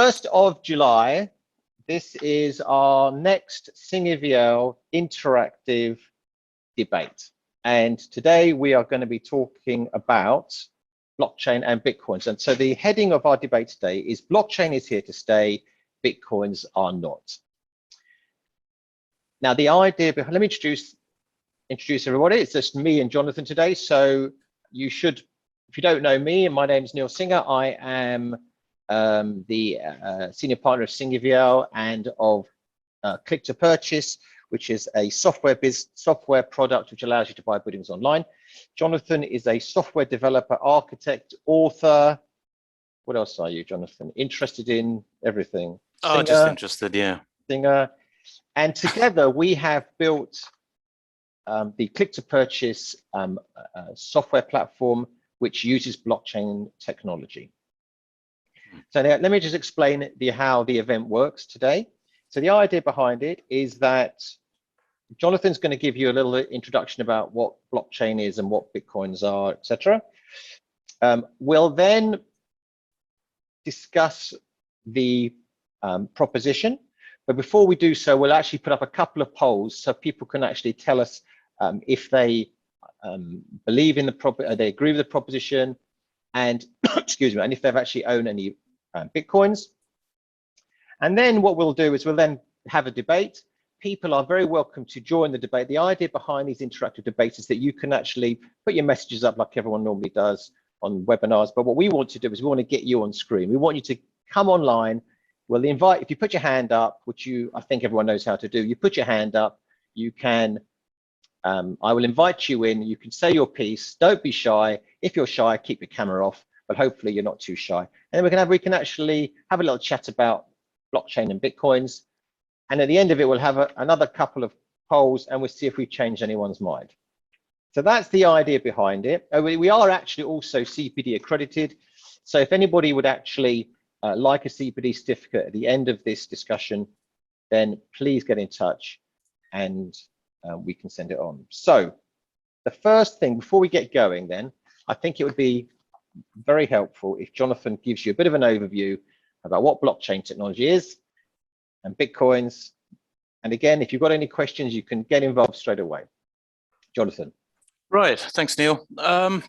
1st of July, this is our next Thingiverse interactive debate. And today we are going to be talking about blockchain and Bitcoins. And so the heading of our debate today is blockchain is here to stay, Bitcoins are not. Now, the idea behind, let me introduce everybody. It's just me and Jonathan today. So you should, if you don't know me, my name is Neil Singer. I am the senior partner of Thingiverse and of Click to Purchase, which is a software product which allows you to buy buildings online. Jonathan is a software developer, architect, author. What else are you, Jonathan? Interested in everything? Singer, just interested, yeah. Singer. And together we have built the Click to Purchase software platform, which uses blockchain technology. So now, let me just explain how the event works today. So the idea behind it is that Jonathan's going to give you a little introduction about what blockchain is and what Bitcoins are, etc. We'll then discuss the proposition. But before we do so, we'll actually put up a couple of polls so people can actually tell us if they believe in they agree with the proposition, and excuse me, and if they've actually owned any Bitcoins. And then what we'll do is we'll then have a debate. People are very welcome to join the debate. The idea behind these interactive debates is that you can actually put your messages up like everyone normally does on webinars. But what we want to do is we want to get you on screen. We want you to come online. We'll invite, if you put your hand up, which I think everyone knows how to do, you put your hand up, you can, I will invite you in, you can say your piece, don't be shy. If you're shy, keep your camera off, but hopefully you're not too shy. And then we can actually have a little chat about blockchain and Bitcoins. And at the end of it, we'll have another couple of polls and we'll see if we've changed anyone's mind. So that's the idea behind it. We are actually also CPD accredited. So if anybody would actually like a CPD certificate at the end of this discussion, then please get in touch and we can send it on. So the first thing, before we get going then, I think it would be very helpful if Jonathan gives you a bit of an overview about what blockchain technology is and Bitcoins. And again, if you've got any questions, you can get involved straight away. Jonathan. Right, thanks, Neil. Hello,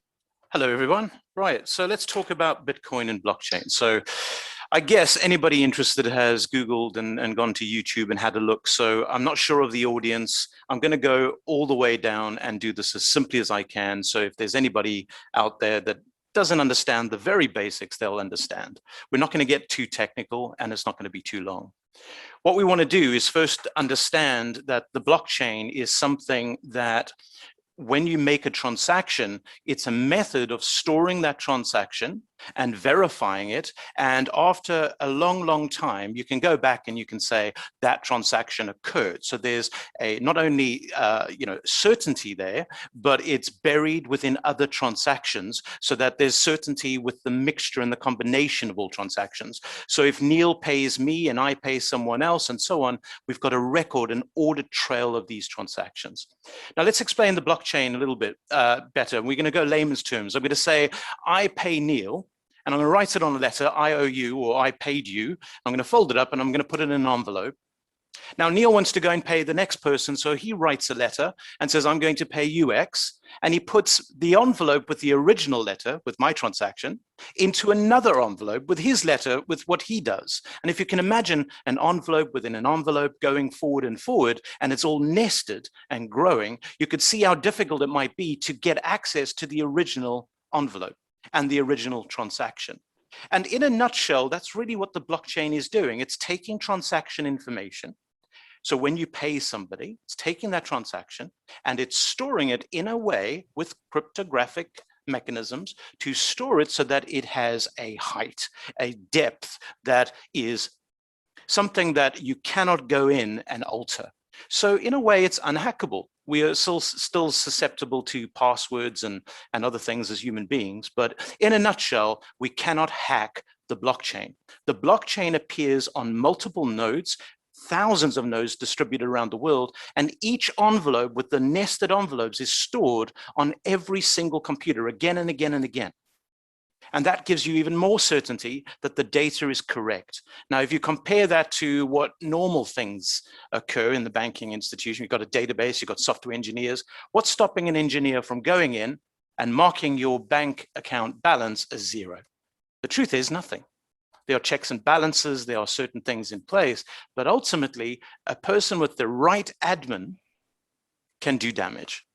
everyone. Right, so let's talk about Bitcoin and blockchain. So I guess anybody interested has Googled and gone to YouTube and had a look. So I'm not sure of the audience. I'm going to go all the way down and do this as simply as I can. So if there's anybody out there that doesn't understand the very basics, they'll understand. We're not going to get too technical and it's not going to be too long. What we want to do is first understand that the blockchain is something that when you make a transaction, it's a method of storing that transaction and verifying it. And after a long, long time, you can go back and you can say that transaction occurred. So there's a not only certainty there, but it's buried within other transactions so that there's certainty with the mixture and the combination of all transactions. So if Neil pays me and I pay someone else and so on, we've got a record, an audit trail of these transactions. Now let's explain the blockchain a little bit better. We're going to go layman's terms. I'm going to say I pay Neil, and I'm going to write it on a letter, I owe you, or I paid you. I'm going to fold it up and I'm going to put it in an envelope. Now, Neil wants to go and pay the next person, so he writes a letter and says, I'm going to pay you X, and he puts the envelope with the original letter, with my transaction, into another envelope with his letter, with what he does. And if you can imagine an envelope within an envelope going forward and forward, and it's all nested and growing, you could see how difficult it might be to get access to the original envelope and the original transaction. And in a nutshell, that's really what the blockchain is doing. It's taking transaction information. So when you pay somebody, it's taking that transaction and it's storing it in a way with cryptographic mechanisms to store it so that it has a height, a depth that is something that you cannot go in and alter. So in a way, it's unhackable. We are still susceptible to passwords and other things as human beings. But in a nutshell, we cannot hack the blockchain. The blockchain appears on multiple nodes, thousands of nodes distributed around the world, and each envelope with the nested envelopes is stored on every single computer again and again and again. And that gives you even more certainty that the data is correct. Now, if you compare that to what normal things occur in the banking institution, you've got a database, you've got software engineers. What's stopping an engineer from going in and marking your bank account balance as 0? The truth is nothing. There are checks and balances, there are certain things in place, but ultimately a person with the right admin can do damage.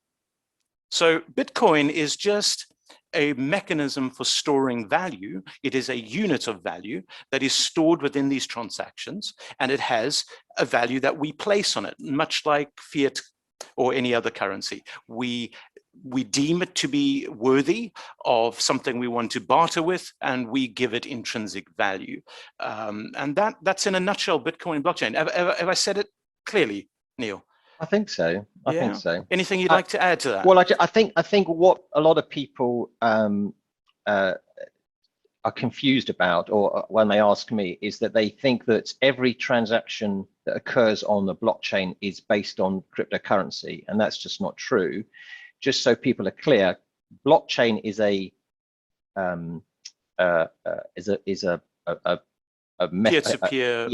So Bitcoin is just a mechanism for storing value. It is a unit of value that is stored within these transactions, and it has a value that we place on it, much like fiat or any other currency. We deem it to be worthy of something we want to barter with, and we give it intrinsic value. And that's in a nutshell Bitcoin blockchain. Have I said it clearly, Neil? I think so. I think so. Anything you'd like to add to that? Well, I think what a lot of people are confused about, or when they ask me, is that they think that every transaction that occurs on the blockchain is based on cryptocurrency, and that's just not true. Just so people are clear, blockchain is a peer-to-peer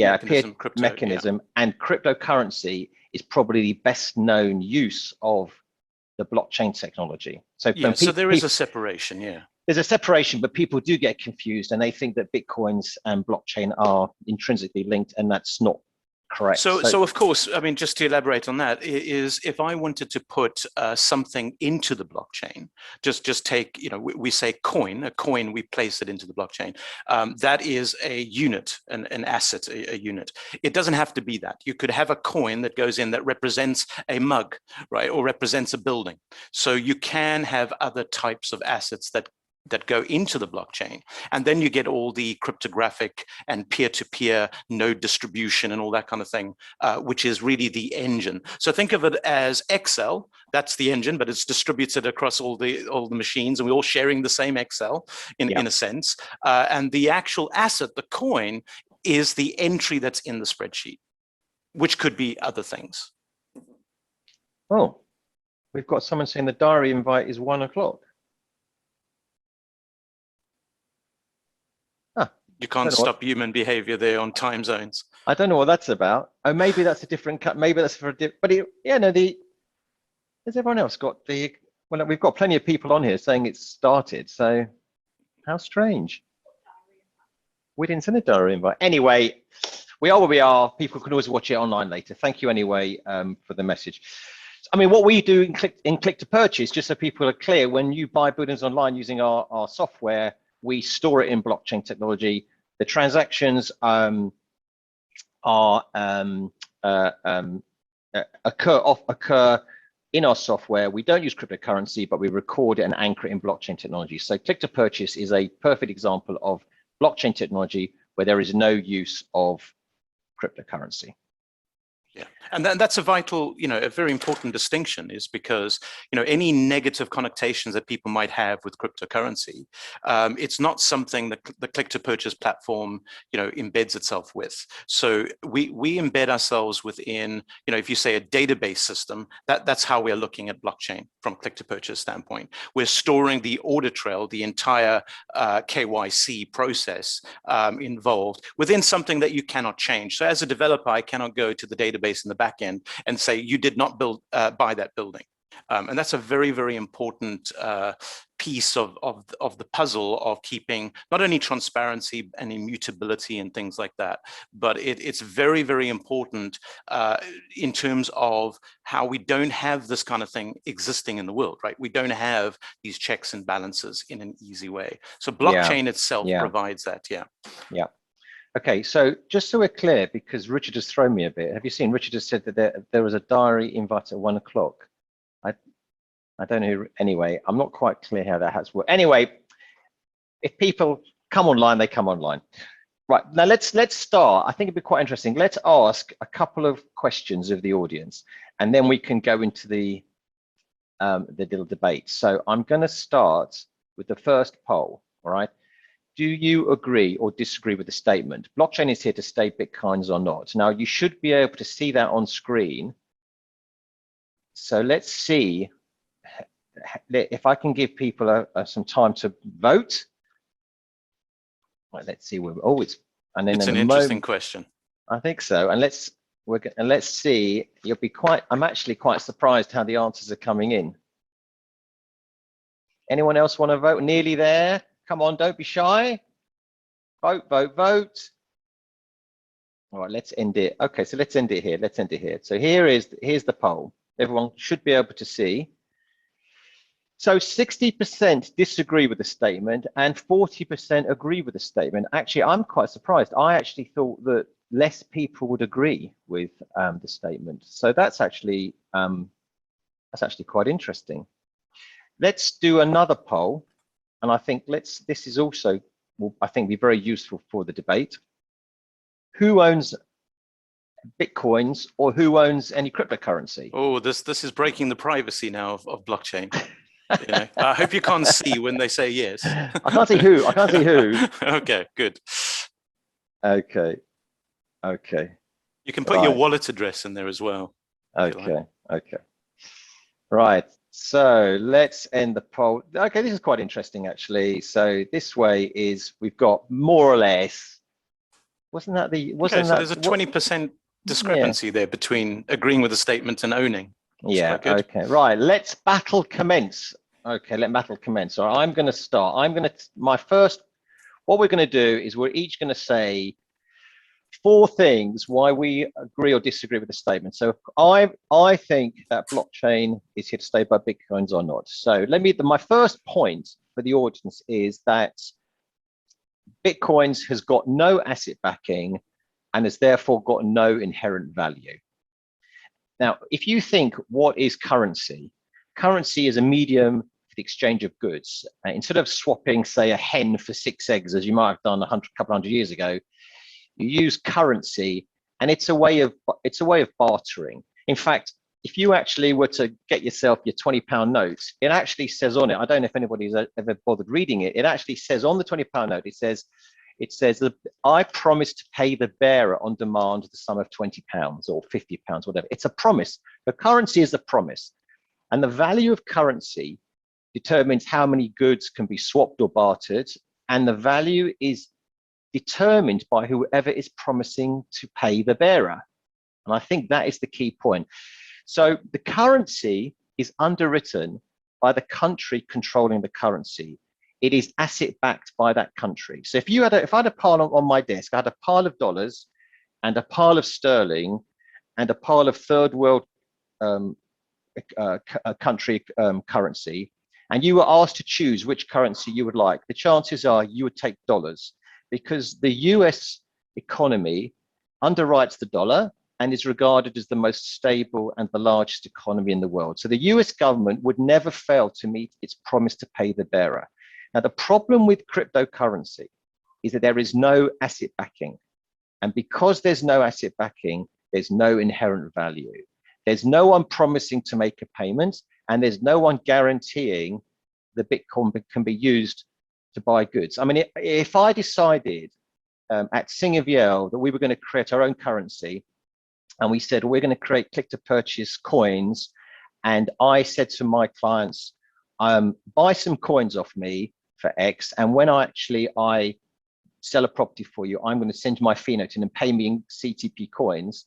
mechanism, and cryptocurrency is probably the best known use of the blockchain technology. So, so there is a separation, There's a separation, but people do get confused and they think that Bitcoins and blockchain are intrinsically linked, and that's not correct. So of course, I mean, just to elaborate on that, is if I wanted to put something into the blockchain, just take, we say a coin, we place it into the blockchain. That is a unit, an asset, a unit. It doesn't have to be that. You could have a coin that goes in that represents a mug, right, or represents a building. So you can have other types of assets that go into the blockchain, and then you get all the cryptographic and peer-to-peer node distribution and all that kind of thing, which is really the engine. So think of it as Excel. That's the engine, but it's distributed across all the machines, and we're all sharing the same Excel in a sense. And the actual asset, the coin, is the entry that's in the spreadsheet, which could be other things. Oh, we've got someone saying the diary invite is 1 o'clock. You can't stop human behavior there on time zones. I don't know what that's about. Oh, maybe that's a different cut. Maybe that's for a different. But has everyone else got the? Well, we've got plenty of people on here saying it's started. So, how strange. We didn't send a diary invite. Anyway, we are where we are. People can always watch it online later. Thank you anyway for the message. I mean, what we do in click to purchase, just so people are clear, when you buy buildings online using our software, we store it in blockchain technology. The transactions occur in our software. We don't use cryptocurrency, but we record it and anchor it in blockchain technology. So click to purchase is a perfect example of blockchain technology where there is no use of cryptocurrency. Yeah, and that's a vital, a very important distinction, is because, any negative connotations that people might have with cryptocurrency, it's not something that the click-to-purchase platform, embeds itself with. So we embed ourselves within, if you say a database system, that's how we're looking at blockchain from a click-to-purchase standpoint. We're storing the audit trail, the entire KYC process involved within something that you cannot change. So as a developer, I cannot go to the database in the back end and say you did not buy that building, and that's a very, very important piece of the puzzle of keeping not only transparency and immutability and things like that, but it's very, very important in terms of how we don't have this kind of thing existing in the world, right? We don't have these checks and balances in an easy way. So blockchain itself provides that. Yeah. Okay, so just so we're clear, because Richard has thrown me a bit. Have you seen? Richard has said that there was a diary invite at 1 o'clock. I don't know. Anyway, I'm not quite clear how that has worked. Anyway, if people come online, they come online. Right, now let's start. I think it'd be quite interesting. Let's ask a couple of questions of the audience, and then we can go into the little debate. So I'm going to start with the first poll. All right. Do you agree or disagree with the statement? Blockchain is here to stay, Bitcoins or not. Now, you should be able to see that on screen. So let's see if I can give people some time to vote. Right, let's see where. Oh, and then It's in an a interesting moment, question. I think so. And let's see. You'll be quite. I'm actually quite surprised how the answers are coming in. Anyone else want to vote? Nearly there. Come on, don't be shy. Vote, vote, vote. All right, let's end it. Okay, so let's end it here. Let's end it here. So here's the poll. Everyone should be able to see. So 60% disagree with the statement and 40% agree with the statement. Actually, I'm quite surprised. I actually thought that less people would agree with the statement. So that's actually quite interesting. Let's do another poll, and I think this is also will I think be very useful for the debate. Who owns Bitcoins or who owns any cryptocurrency? Oh, this is breaking the privacy now of blockchain. You know, I hope you can't see when they say yes. I can't see who. I can't see who. Okay, good. Okay. You can put your wallet address in there as well. Okay. Right. So let's end the poll. Okay, this is quite interesting actually. So this way is we've got more or less. So there's a 20% discrepancy there between agreeing with the statement and owning. Yeah. Okay. Right. Let's battle commence. Okay. Let battle commence. So I'm going to start. What we're going to do is we're each going to say 4 things why we agree or disagree with the statement. So I think that blockchain is here to stay by Bitcoins or not. So my first point for the audience is that Bitcoins has got no asset backing and has therefore got no inherent value. Now, if you think what is currency? Currency is a medium for the exchange of goods. Instead of swapping, say, a hen for 6 eggs, as you might have done a couple hundred years ago, you use currency, and it's a way of bartering. In fact, if you actually were to get yourself your £20 note, it actually says on it, I don't know if anybody's ever bothered reading it, it actually says on the £20 note, it says, I promise to pay the bearer on demand the sum of £20 or £50, whatever. It's a promise. The currency is a promise. And the value of currency determines how many goods can be swapped or bartered. And the value is determined by whoever is promising to pay the bearer. And I think that is the key point. So the currency is underwritten by the country controlling the currency. It is asset backed by that country. So if I had a pile on my desk, I had a pile of dollars and a pile of sterling and a pile of third world country currency, and you were asked to choose which currency you would like, the chances are you would take dollars, because the US economy underwrites the dollar and is regarded as the most stable and the largest economy in the world. So the US government would never fail to meet its promise to pay the bearer. Now, the problem with cryptocurrency is that there is no asset backing. And because there's no asset backing, there's no inherent value. There's no one promising to make a payment, and there's no one guaranteeing the Bitcoin can be used to buy goods. I mean, if I decided at Singaviel that we were going to create our own currency, and we said we're going to create click-to-purchase coins, and I said to my clients, buy some coins off me for X, and when I sell a property for you, I'm going to send my fee note in and pay me in CTP coins.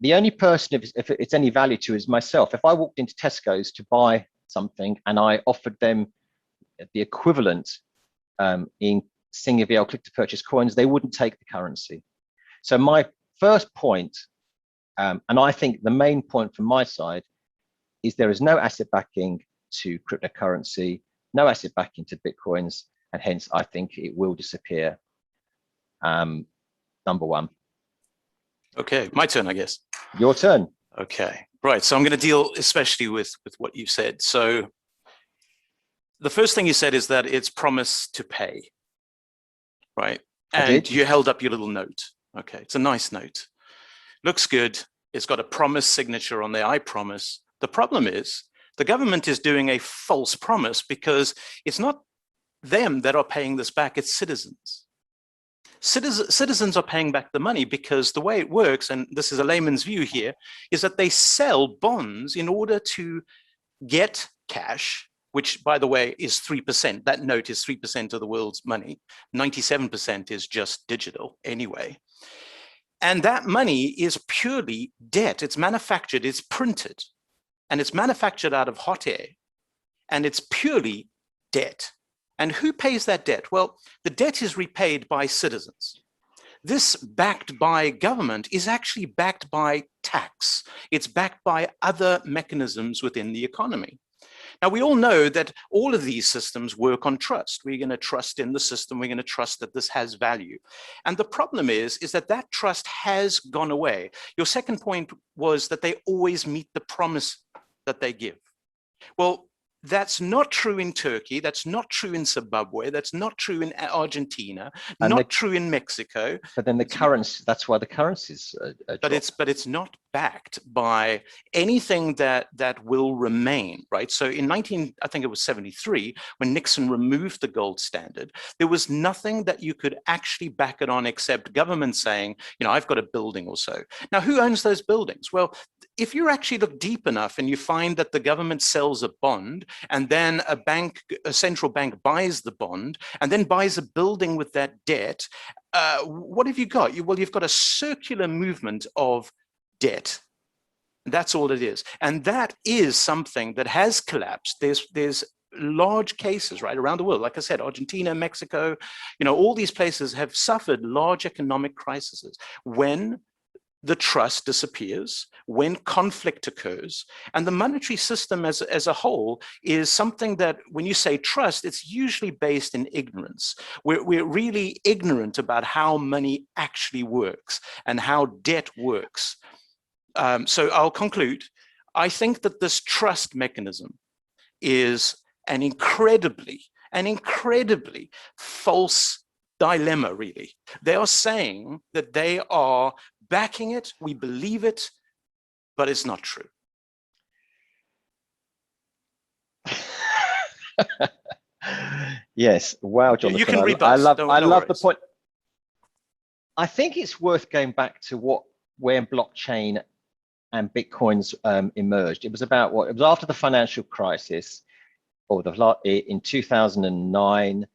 The only person, if it's any value to, is myself. If I walked into Tesco's to buy something and I offered them the equivalent in Singaviel click-to-purchase coins, they wouldn't take the currency. So my first point, and I think the main point from my side, is there is no asset backing to cryptocurrency, no asset backing to Bitcoins, and hence I think it will disappear. Number one. Okay, my turn, I guess. Your turn. Okay, right. So I'm going to deal especially with what you said. So the first thing you said is that it's promise to pay, right? And you held up your little note. Okay, it's a nice note. Looks good. It's got a promise signature on there. I promise. The problem is the government is doing a false promise, because it's not them that are paying this back, it's citizens. Citizens are paying back the money because the way it works, and this is a layman's view here, is that they sell bonds in order to get cash which, by the way, is 3%. That note is 3% of the world's money. 97% is just digital anyway. And that money is purely debt. It's manufactured, it's printed, and it's manufactured out of hot air, and it's purely debt. And who pays that debt? Well, the debt is repaid by citizens. This backed by government is actually backed by tax. It's backed by other mechanisms within the economy. Now, we all know that all of these systems work on trust. We're going to trust in the system. We're going to trust that this has value. And the problem is that that trust has gone away. Your second point was that they always meet the promise that they give. Well, that's not true in Turkey. That's not true in Zimbabwe. That's not true in Argentina. And not true in Mexico. But then the currency, that's why the currencies are but it's not backed by anything that will remain, right? So in I think it was 73, when Nixon removed the gold standard, there was nothing that you could actually back it on except government saying, you know, I've got a building or so. Now, who owns those buildings? Well, if you actually look deep enough and you find that the government sells a bond and then a central bank buys the bond and then buys a building with that debt, what have you got? Well, you've got a circular movement of debt. That's all it is. And that is something that has collapsed. There's large cases right around the world. Like I said, Argentina, Mexico, you know, all these places have suffered large economic crises when the trust disappears, when conflict occurs. And the monetary system as a whole is something that, when you say trust, it's usually based in ignorance. We're really ignorant about how money actually works and how debt works. So I'll conclude. I think that this trust mechanism is an incredibly false dilemma, really. They are saying that they are backing it, we believe it, but it's not true. Yes. Wow, Jonathan. You can rebut. I love the point. I think it's worth going back to where blockchain and Bitcoins emerged. It was about what? It was after the financial crisis, or in 2009,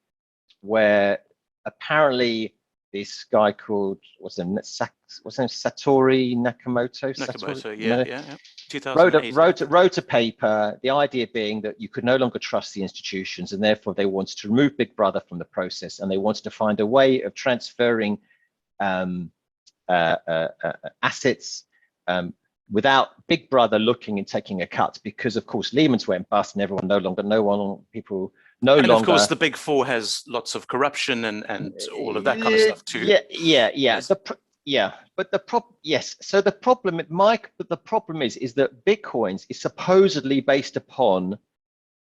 where apparently this guy called, what's his name, Satoru Nakamoto? Nakamoto, yeah. 2008. Wrote a paper, the idea being that you could no longer trust the institutions, and therefore they wanted to remove Big Brother from the process, and they wanted to find a way of transferring assets without Big Brother looking and taking a cut, because of course Lehman's went bust and everyone and of course the Big Four has lots of corruption and all of that kind of stuff too. Yeah. Yes. But the problem is that Bitcoins is supposedly based upon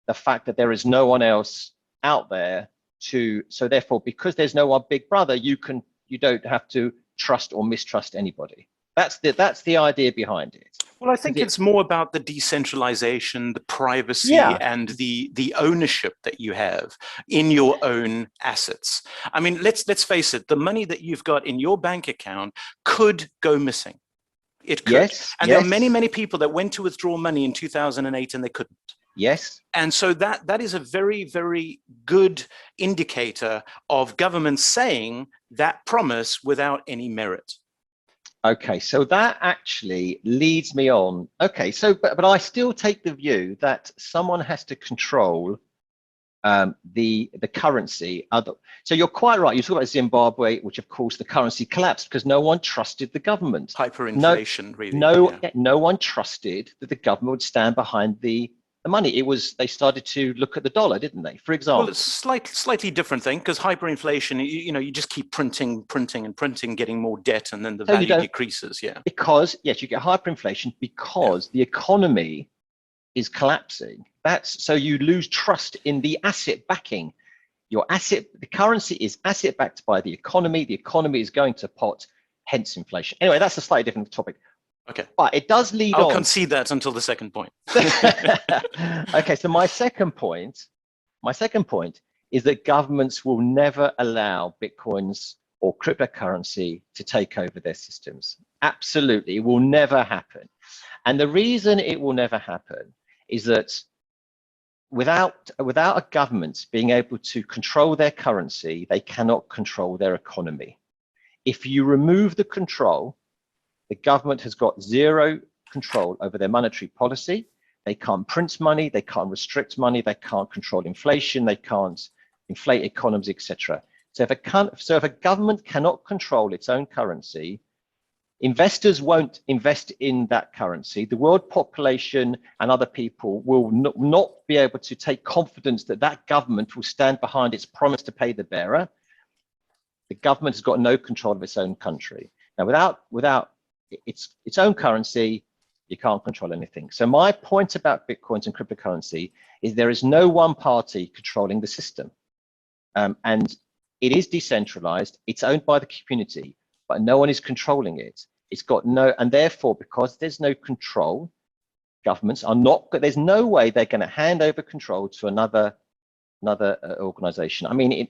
the fact that there is no one else out there so therefore, because there's no one Big Brother, you don't have to trust or mistrust anybody. That's the idea behind it. Well, I think it's more about the decentralization, the privacy, and the ownership that you have in your own assets. I mean, let's face it, the money that you've got in your bank account could go missing. It could. Yes, and there are many people that went to withdraw money in 2008 and they couldn't. Yes. And so that is a very, very good indicator of government saying that promise without any merit. Okay, so that actually leads me on. Okay, so but I still take the view that someone has to control the currency. So you're quite right. You talk about Zimbabwe, which of course the currency collapsed because no one trusted the government. Hyperinflation, really. No one trusted that the government would stand behind the money. They started to look at the dollar, didn't they? For example. Well, it's slightly different thing, because hyperinflation, you just keep printing, getting more debt, and then the value decreases. Yeah. Because yes, you get hyperinflation because the economy is collapsing. So you lose trust in the asset backing. The currency is asset backed by the economy. The economy is going to pot, hence inflation. Anyway, that's a slightly different topic. Okay. But it does lead on. I'll concede that until the second point. Okay, so my second point is that governments will never allow Bitcoins or cryptocurrency to take over their systems. Absolutely, it will never happen. And the reason it will never happen is that without a government being able to control their currency, they cannot control their economy. If you remove the control, the government has got zero control over their monetary policy. They can't print money, they can't restrict money, they can't control inflation, they can't inflate economies, etc. So if a government cannot control its own currency, investors won't invest in that currency. The world population and other people will not be able to take confidence that that government will stand behind its promise to pay the bearer. The government has got no control of its own country. Now, without its own currency, you can't control anything. So my point about Bitcoins and cryptocurrency is there is no one party controlling the system. And it is decentralized, it's owned by the community, but no one is controlling it. It's got no, and therefore, because there's no control, governments are not, there's no way they're going to hand over control to another organization. I mean,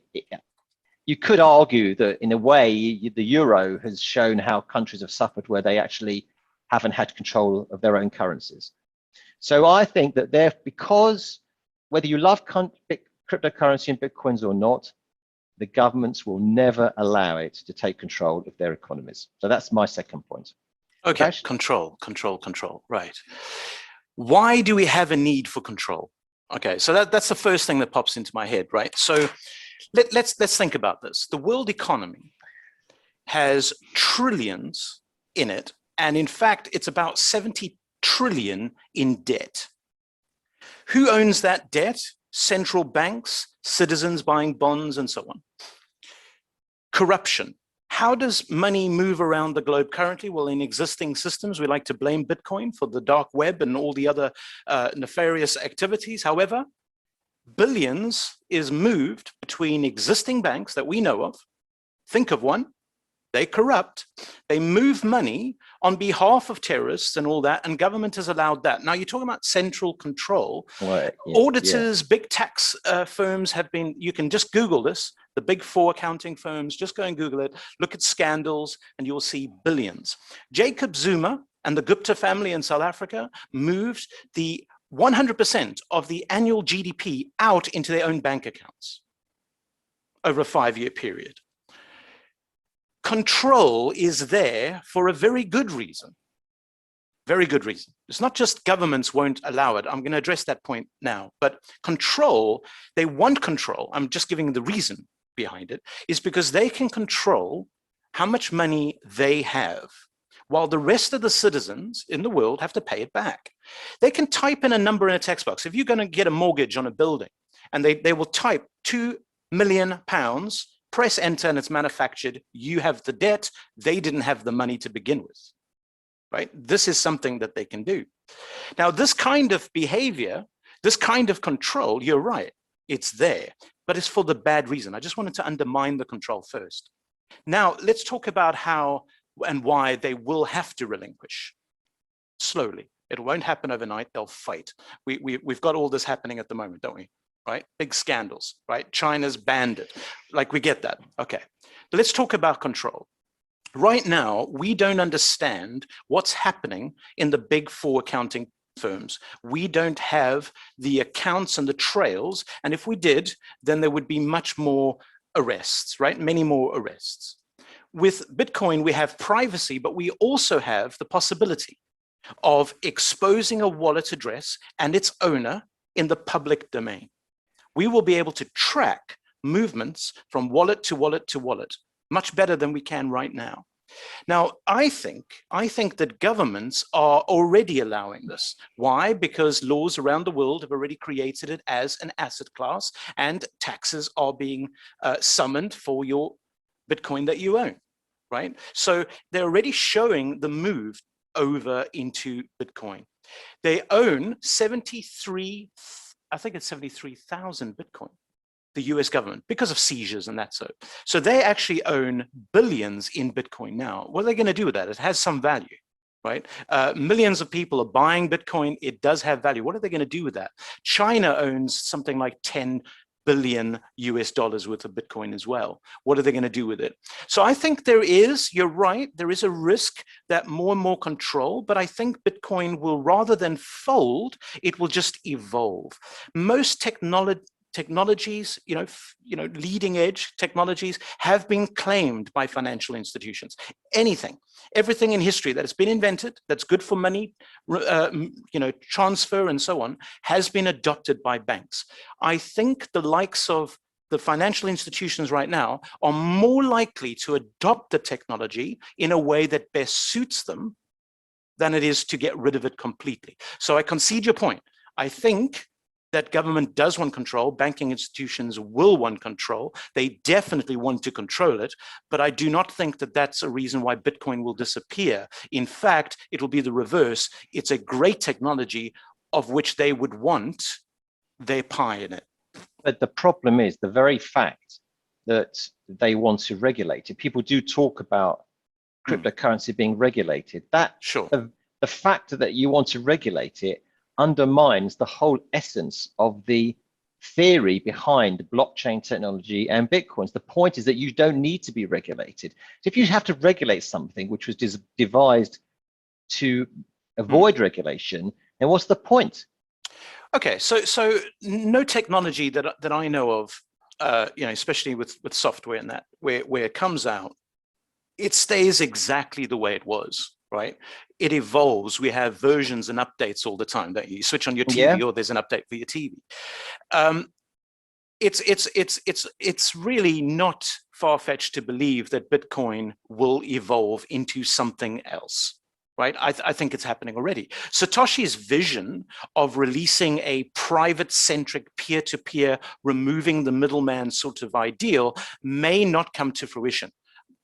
you could argue that in a way, the euro has shown how countries have suffered where they actually haven't had control of their own currencies. So I think that because whether you love cryptocurrency and Bitcoins or not, the governments will never allow it to take control of their economies. So that's my second point. Okay, Cash? control, right. Why do we have a need for control? Okay, so that's the first thing that pops into my head, right? So let's think about this. The world economy has trillions in it, and in fact, it's about 70 trillion in debt. Who owns that debt? Central banks, citizens buying bonds, and so on. Corruption. How does money move around the globe currently? Well, in existing systems, we like to blame Bitcoin for the dark web and all the other nefarious activities. However, billions is moved between existing banks that we know of. Think of one. They corrupt, they move money on behalf of terrorists and all that, and government has allowed that. Now you're talking about central control. Well, Auditors, big tax firms have been, you can just Google this, the big 4 accounting firms, just go and Google it, look at scandals, and you'll see billions. Jacob Zuma and the Gupta family in South Africa moved the 100% of the annual GDP out into their own bank accounts over a 5-year period. Control is there for a very good reason. Very good reason. It's not just governments won't allow it. I'm going to address that point now. But control, they want control. I'm just giving the reason behind it, is because they can control how much money they have, while the rest of the citizens in the world have to pay it back. They can type in a number in a text box. If you're going to get a mortgage on a building, and they will type £2 million, press enter, and it's manufactured. You have the debt. They didn't have the money to begin with, right? This is something that they can do. Now, this kind of behavior, this kind of control, you're right, it's there, but it's for the bad reason. I just wanted to undermine the control first. Now, let's talk about how and why they will have to relinquish slowly. It won't happen overnight. They'll fight. We've got all this happening at the moment, don't we? Right? Big scandals, right? China's banned it. Like, we get that. Okay. But let's talk about control. Right now, we don't understand what's happening in the big 4 accounting firms. We don't have the accounts and the trails. And if we did, then there would be much more arrests, right? Many more arrests. With Bitcoin, we have privacy, but we also have the possibility of exposing a wallet address and its owner in the public domain. We will be able to track movements from wallet to wallet to wallet much better than we can right now. Now, I think that governments are already allowing this. Why? Because laws around the world have already created it as an asset class, and taxes are being summoned for your Bitcoin that you own, right? So they're already showing the move over into Bitcoin. They own 73,000 Bitcoin, the US government, because of seizures and that sort. So they actually own billions in Bitcoin now. What are they going to do with that? It has some value, right? Millions of people are buying Bitcoin. It does have value. What are they going to do with that? China owns something like 10 billion US dollars worth of Bitcoin as well. What are they going to do with it? So I think you're right, there is a risk that more and more control, but I think Bitcoin will, rather than fold, it will just evolve. Most technologies, leading edge technologies have been claimed by financial institutions. Everything in history that has been invented, that's good for money, transfer and so on, has been adopted by banks. I think the likes of the financial institutions right now are more likely to adopt the technology in a way that best suits them than it is to get rid of it completely. So I concede your point. I think that government does want control, banking institutions will want control, they definitely want to control it, but I do not think that that's a reason why Bitcoin will disappear. In fact, it will be the reverse. It's a great technology of which they would want their pie in it. But the problem is the very fact that they want to regulate it. People do talk about cryptocurrency being regulated. That sure. The fact that you want to regulate it undermines the whole essence of the theory behind blockchain technology and Bitcoins. The point is that you don't need to be regulated. So if you have to regulate something which was devised to avoid regulation, then what's the point? Okay, so no technology that I know of, especially with software and that, where it comes out, it stays exactly the way it was, right? It evolves. We have versions and updates all the time. That you switch on your TV, or there's an update for your TV. It's really not far-fetched to believe that Bitcoin will evolve into something else. Right? I think it's happening already. Satoshi's vision of releasing a private-centric, peer-to-peer, removing the middleman sort of ideal may not come to fruition.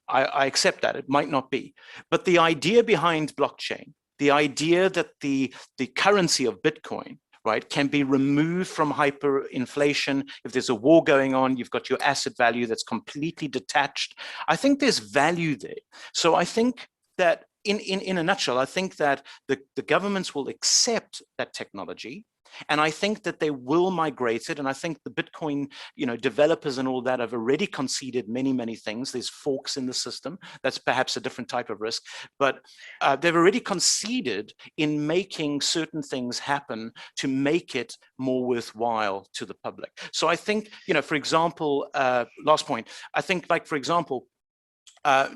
I accept that, it might not be. But the idea behind blockchain, the idea that the currency of Bitcoin, right, can be removed from hyperinflation. If there's a war going on, you've got your asset value that's completely detached. I think there's value there. So I think that in a nutshell, I think that the governments will accept that technology, and I think that they will migrate it. And I think the Bitcoin, developers and all that have already conceded many things. There's forks in the system. That's perhaps a different type of risk, but they've already conceded in making certain things happen to make it more worthwhile to the public. So I think, for example, last point, I think, like, for example,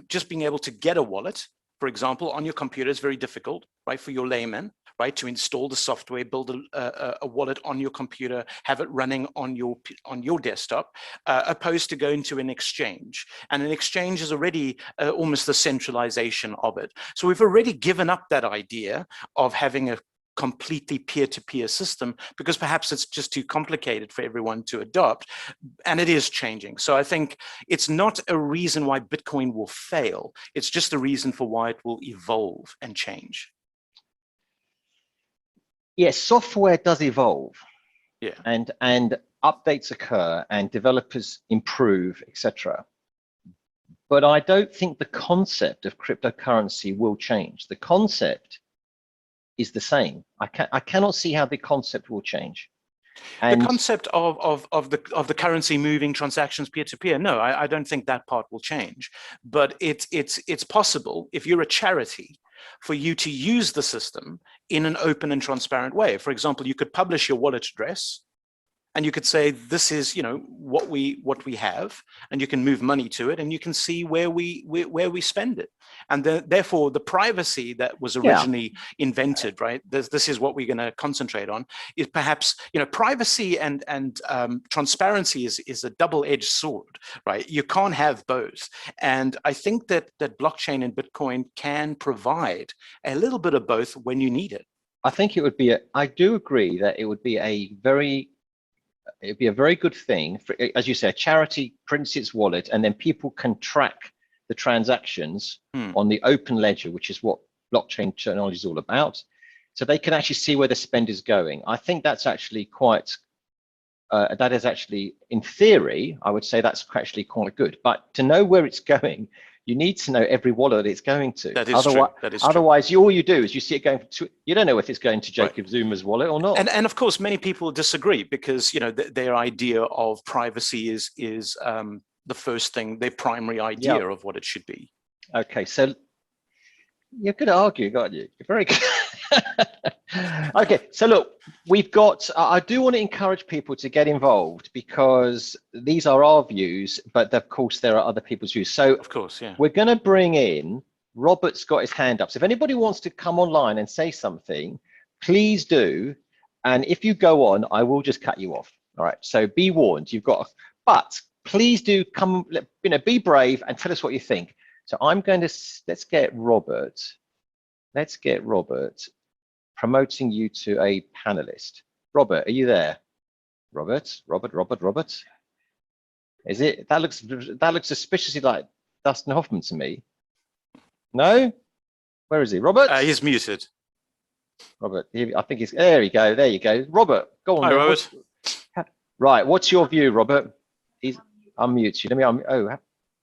just being able to get a wallet, for example, on your computer is very difficult, right, for your layman, right, to install the software, build a wallet on your computer, have it running on your desktop, opposed to going to an exchange. And an exchange is already almost the centralization of it. So we've already given up that idea of having a completely peer-to-peer system because perhaps it's just too complicated for everyone to adopt, and it is changing. So I think it's not a reason why Bitcoin will fail. It's just a reason for why it will evolve and change. Yes, software does evolve. Yeah. And updates occur and developers improve, etc. But I don't think the concept of cryptocurrency will change. The concept is the same. I cannot see how the concept will change. And the concept of the currency moving transactions peer-to-peer, no, I don't think that part will change. But it's possible, if you're a charity, for you to use the system in an open and transparent way. For example, you could publish your wallet address, and you could say, this is, what we have, and you can move money to it, and you can see where we spend it. And therefore, the privacy that was originally invented, right? This is what we're going to concentrate on. Is perhaps, privacy and transparency is a double-edged sword, right? You can't have both. And I think that blockchain and Bitcoin can provide a little bit of both when you need it. I think it would be I do agree that it would be it'd be a very good thing for, as you say, a charity prints its wallet and then people can track the transactions on the open ledger, which is what blockchain technology is all about. So they can actually see where the spend is going. I think that's actually quite, that is actually, in theory, I would say that's actually quite good. But to know where it's going, You need to know every wallet it's going to. That is true. That is true. Otherwise, all you do is you see it going to, you don't know if it's going to Jacob Zuma's wallet or not. And of course, many people disagree because, you know, their idea of privacy is the first thing, their primary idea of what it should be. Okay, so you're good at argue, aren't you? You're very good. Okay, so look, we've got, I do want to encourage people to get involved because these are our views, but of course there are other people's views. So of course, yeah. We're going to bring in, Robert's got his hand up. So if anybody wants to come online and say something, please do. And if you go on, I will just cut you off. All right, so be warned, you've got, but please do come, you know, be brave and tell us what you think. So I'm going to, let's get Robert promoting you to a panelist. Robert, are you there? Robert. Is it? That looks suspiciously like Dustin Hoffman to me. No? Where is he? Robert? He's muted. Robert, I think he's, there you go, there you go. Robert, go on. Hi, Robert. Right, what's your view, Robert? He's unmute you. Let me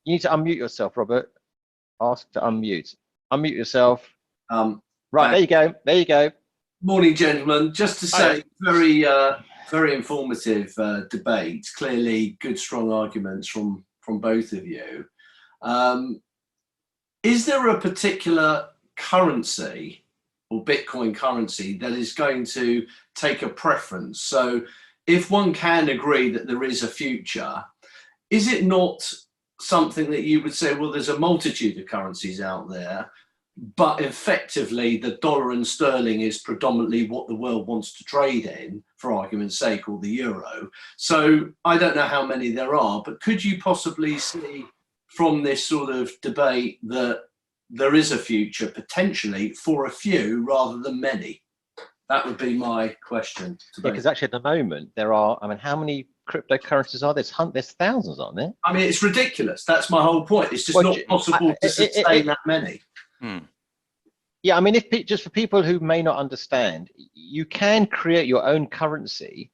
you need to unmute yourself, Robert. Ask to unmute. Unmute yourself. Right, there you go. There you go. Morning, gentlemen. Just to say, very informative debate. Clearly, good, strong arguments from both of you. Is there a particular currency or Bitcoin currency that is going to take a preference? So, if one can agree that there is a future, is it not something that you would say, well, there's a multitude of currencies out there, but effectively the dollar and sterling is predominantly what the world wants to trade in, for argument's sake, or the euro. So I don't know how many there are, but could you possibly see from this sort of debate that there is a future potentially for a few rather than many? That would be my question. Yeah, because actually at the moment there are, I mean, how many cryptocurrencies are there? There's thousands, aren't there? I mean, it's ridiculous. That's my whole point. It's just not possible to sustain that many. Yeah, I mean, just for people who may not understand, you can create your own currency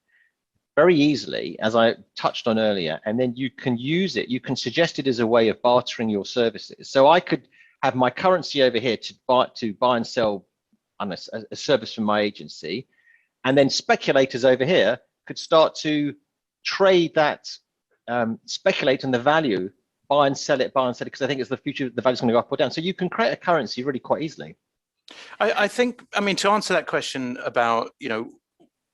very easily, as I touched on earlier, and then you can use it. You can suggest it as a way of bartering your services. So I could have my currency over here to buy and sell a service from my agency, and then speculators over here could start to trade that, speculate on the value, buy and sell it, because I think it's the future, the value's going to go up or down. So you can create a currency really quite easily. I think, I mean, to answer that question about, you know,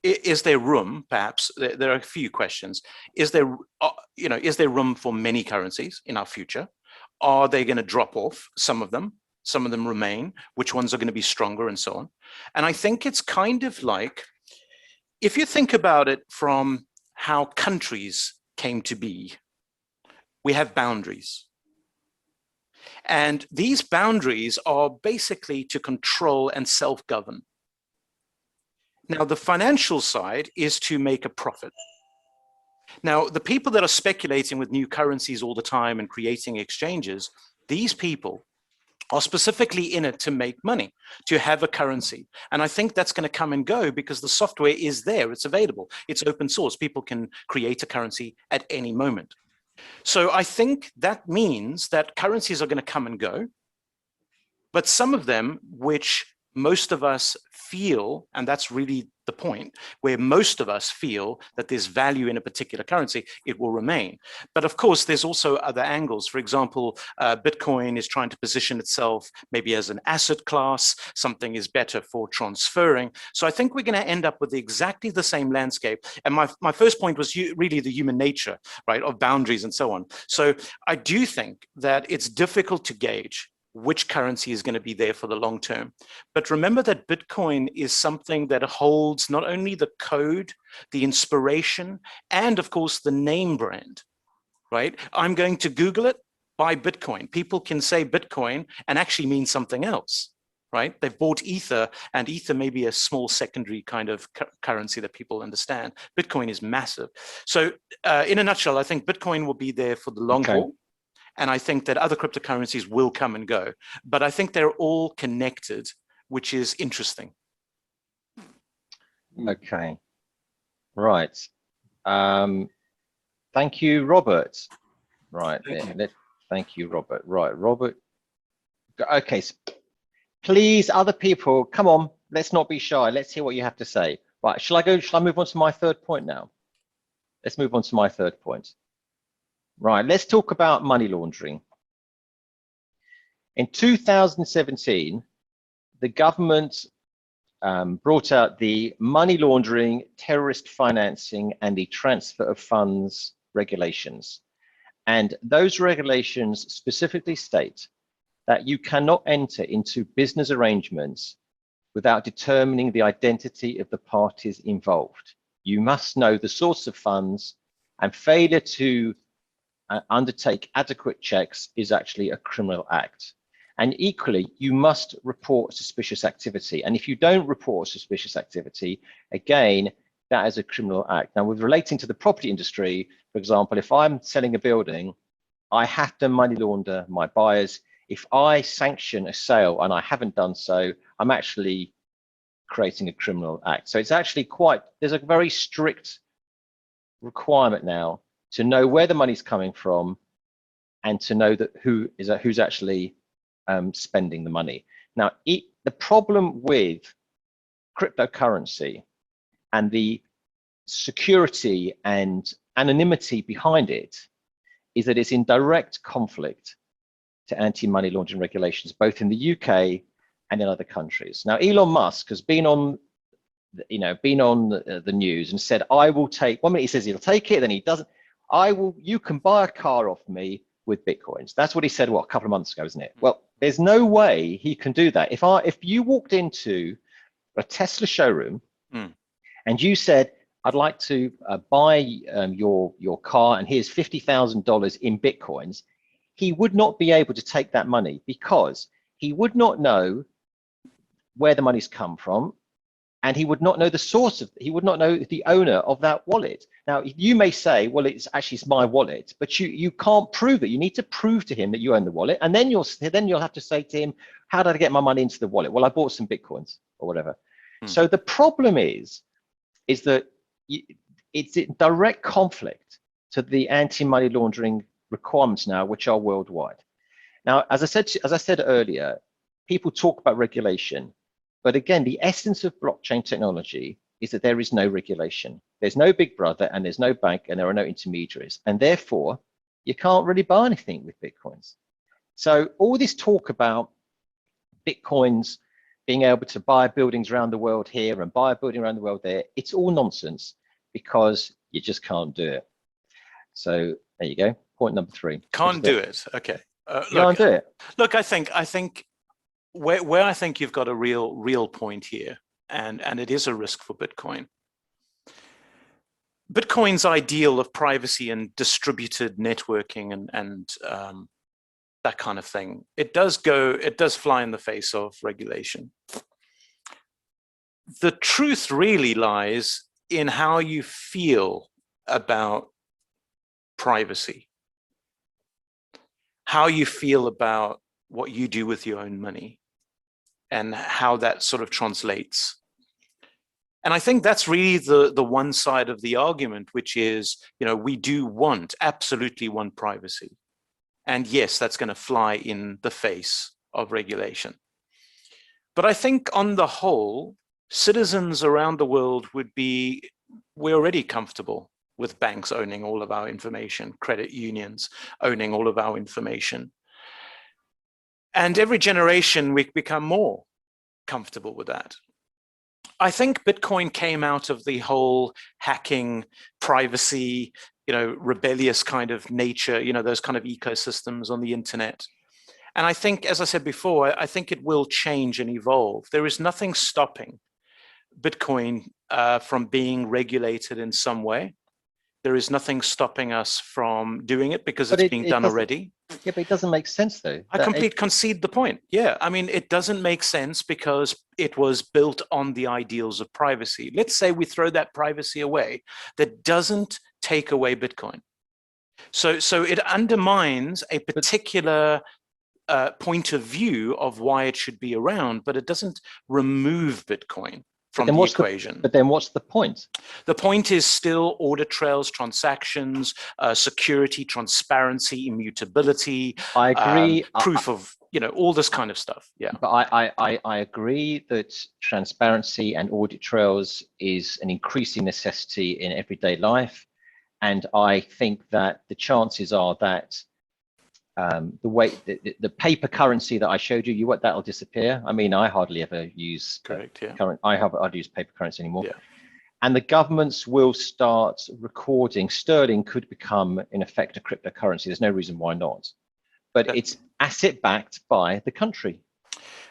is there room, perhaps, there are a few questions. Is there, you know, is there room for many currencies in our future? Are they going to drop off, some of them remain, which ones are going to be stronger and so on? And I think it's kind of like, if you think about it from how countries came to be, we have boundaries. And these boundaries are basically to control and self-govern. Now, the financial side is to make a profit. Now, the people that are speculating with new currencies all the time and creating exchanges, these people are specifically in it to make money, to have a currency. And I think that's going to come and go because the software is there, it's available, it's open source. People can create a currency at any moment. So I think that means that currencies are going to come and go, but some of them, which most of us feel, and that's really the point, where most of us feel that there's value in a particular currency, it will remain. But of course, there's also other angles. For example, Bitcoin is trying to position itself maybe as an asset class. Something is better for transferring. So I think we're going to end up with exactly the same landscape. And my first point was really the human nature, right, of boundaries and so on. So I do think that it's difficult to gauge which currency is going to be there for the long term. But remember that Bitcoin is something that holds not only the code, the inspiration, and of course the name brand, right? I'm going to Google it, buy Bitcoin. People can say Bitcoin and actually mean something else, right? They've bought Ether, and Ether may be a small secondary kind of currency that people understand. Bitcoin is massive. So in a nutshell, I think Bitcoin will be there for the long haul. And I think that other cryptocurrencies will come and go, but I think they're all connected, which is interesting. Okay, right. Thank you, Robert. Right, Thank you, Robert. Right, Robert. Okay, so please, other people, come on. Let's not be shy. Let's hear what you have to say. Right, shall I move on to my third point now? Let's move on to my third point. Right, let's talk about money laundering. In 2017, the government brought out the money laundering, terrorist financing, and the transfer of funds regulations. And those regulations specifically state that you cannot enter into business arrangements without determining the identity of the parties involved. You must know the source of funds, and failure to undertake adequate checks is actually a criminal act. And equally, you must report suspicious activity. And if you don't report suspicious activity, again, that is a criminal act. Now, with relating to the property industry, for example, if I'm selling a building, I have to money launder my buyers. If I sanction a sale and I haven't done so, I'm actually creating a criminal act. So it's actually there's a very strict requirement now to know where the money's coming from and to know that who's actually spending the money. Now, the problem with cryptocurrency and the security and anonymity behind it is that it's in direct conflict to anti-money laundering regulations, both in the UK and in other countries. Now, Elon Musk has been on, the news and said, "I will take." One minute he says he'll take it, then he doesn't. You can buy a car off me with Bitcoins. That's what he said, a couple of months ago, isn't it? Well, there's no way he can do that. If you walked into a Tesla showroom and you said, "I'd like to buy your car, and here's $50,000 in Bitcoins," he would not be able to take that money because he would not know where the money's come from, and he would not know the source of. He would not know the owner of that wallet. Now, you may say, "Well, it's my wallet," but you can't prove it. You need to prove to him that you own the wallet, and then you'll have to say to him, "How did I get my money into the wallet?" "Well, I bought some Bitcoins or whatever." So the problem is that it's in direct conflict to the anti-money laundering requirements now, which are worldwide. Now, as I said earlier, people talk about regulation, but again, the essence of blockchain technology is that there is no regulation. There's no big brother, and there's no bank, and there are no intermediaries, and therefore you can't really buy anything with Bitcoins. So all this talk about Bitcoins being able to buy buildings around the world here and buy a building around the world there, it's all nonsense because you just can't do it. So there you go. Point number 3. Can't do it. Okay. Can't do it. Look, I think where I think you've got a real point here, and it is a risk for Bitcoin. Bitcoin's ideal of privacy and distributed networking and that kind of thing, it does fly in the face of regulation. The truth really lies in how you feel about privacy, how you feel about what you do with your own money, and how that sort of translates. And I think that's really the one side of the argument, which is, we do absolutely want privacy. And yes, that's going to fly in the face of regulation. But I think on the whole, citizens around the world we're already comfortable with banks owning all of our information, credit unions owning all of our information. And every generation, we become more comfortable with that. I think Bitcoin came out of the whole hacking, privacy, rebellious kind of nature, those kind of ecosystems on the internet. And I think, as I said before, I think it will change and evolve. There is nothing stopping Bitcoin from being regulated in some way. There is nothing stopping us from doing it because it's being done already. Yeah, but it doesn't make sense though. I concede the point. Yeah, I mean, it doesn't make sense because it was built on the ideals of privacy. Let's say we throw that privacy away. That doesn't take away Bitcoin. So it undermines a particular point of view of why it should be around, but it doesn't remove Bitcoin. from then the what's equation. But then what's the point? The point is still audit trails, transactions, security, transparency, immutability, I agree. proof of, all this kind of stuff. Yeah. But I agree that transparency and audit trails is an increasing necessity in everyday life. And I think that the chances are that the paper currency that I showed you, that'll disappear. I mean, I hardly ever use Correct. Yeah. I'd use paper currency anymore. Yeah. And the governments will start recording. Sterling could become, in effect, a cryptocurrency. There's no reason why not. But it's asset backed by the country.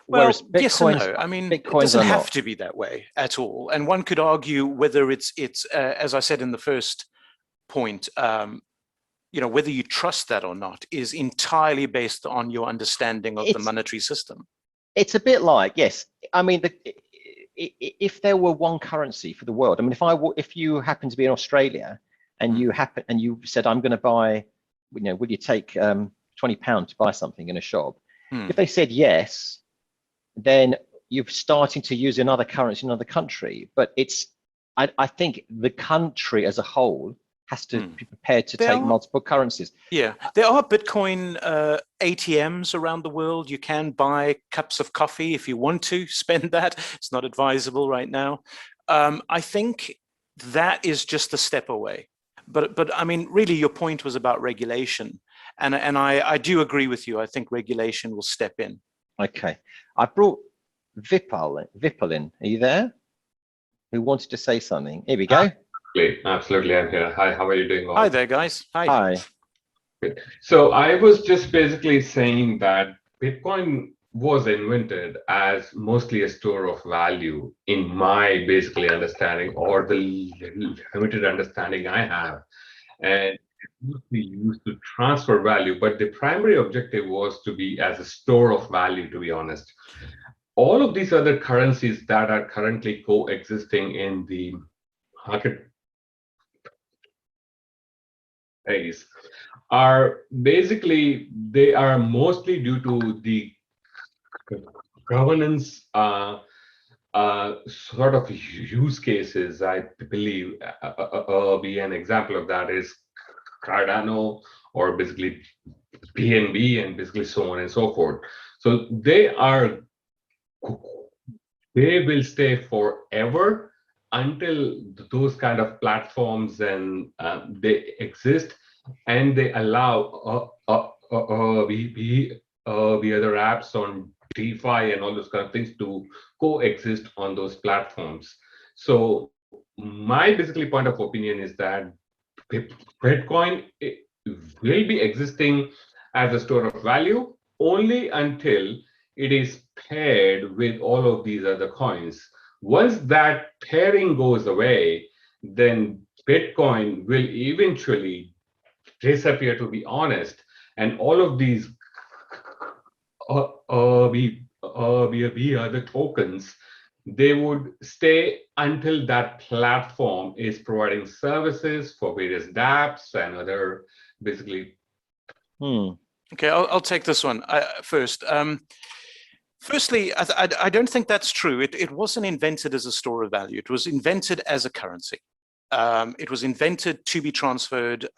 Well, Whereas yes and no. I mean, it doesn't have to be that way at all. And one could argue whether it's as I said in the first point, whether you trust that or not is entirely based on your understanding of the monetary system. It's a bit like, yes. I mean, if there were one currency for the world, I mean, if you happen to be in Australia and you said, I'm going to buy, will you take £20 to buy something in a shop? If they said yes, then you're starting to use another currency in another country. But I think the country as a whole has to be prepared to take multiple currencies. Yeah, there are Bitcoin ATMs around the world. You can buy cups of coffee if you want to spend that. It's not advisable right now. I think that is just a step away. But I mean, really, your point was about regulation. And I do agree with you. I think regulation will step in. Okay. I brought Vipul in. Are you there? Who wanted to say something? Here we go. Absolutely, I'm here. Hi, how are you doing? Hi there, guys. Hi. Good. So I was just basically saying that Bitcoin was invented as mostly a store of value in my basically understanding, or the limited understanding I have. And it would be used to transfer value, but the primary objective was to be as a store of value, to be honest. All of these other currencies that are currently coexisting in the market are basically, they are mostly due to the governance sort of use cases. I believe be an example of that is Cardano, or basically BNB, and basically so on and so forth. So they will stay forever until those kind of platforms and they exist, and they allow the other apps on DeFi and all those kind of things to coexist on those platforms. So my basically point of opinion is that Bitcoin will be existing as a store of value only until it is paired with all of these other coins. Once that pairing goes away, then Bitcoin will eventually disappear, to be honest, and all of these other tokens, they would stay until that platform is providing services for various dApps and other basically. Okay, I'll take this one first. Firstly, I don't think that's true. It wasn't invented as a store of value. It was invented as a currency. It was invented to be transferred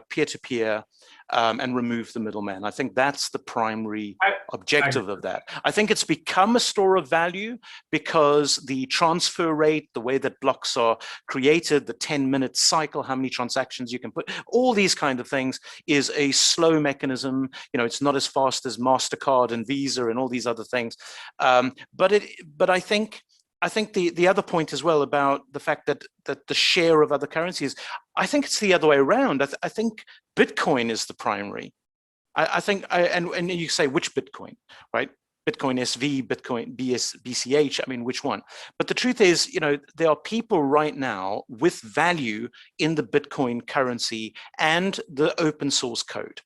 peer-to-peer and remove the middleman. I think that's the primary objective of that. I think it's become a store of value because the transfer rate, the way that blocks are created, the 10-minute cycle, how many transactions you can put, all these kind of things is a slow mechanism. It's not as fast as MasterCard and Visa and all these other things. But I think the other point as well about the fact that the share of other currencies, I think it's the other way around. I think Bitcoin is the primary. And you say which Bitcoin, right? Bitcoin SV, Bitcoin BCH. I mean, which one? But the truth is, there are people right now with value in the Bitcoin currency and the open source code.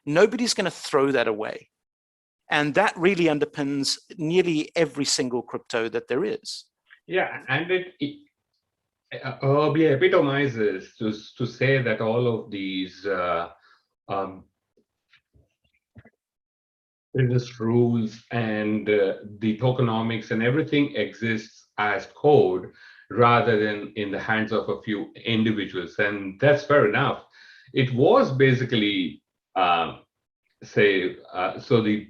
Nobody's going to throw that away. And that really underpins nearly every single crypto that there is. Yeah, and it epitomizes to say that all of these business rules and the tokenomics and everything exists as code rather than in the hands of a few individuals. And that's fair enough. It was basically, so the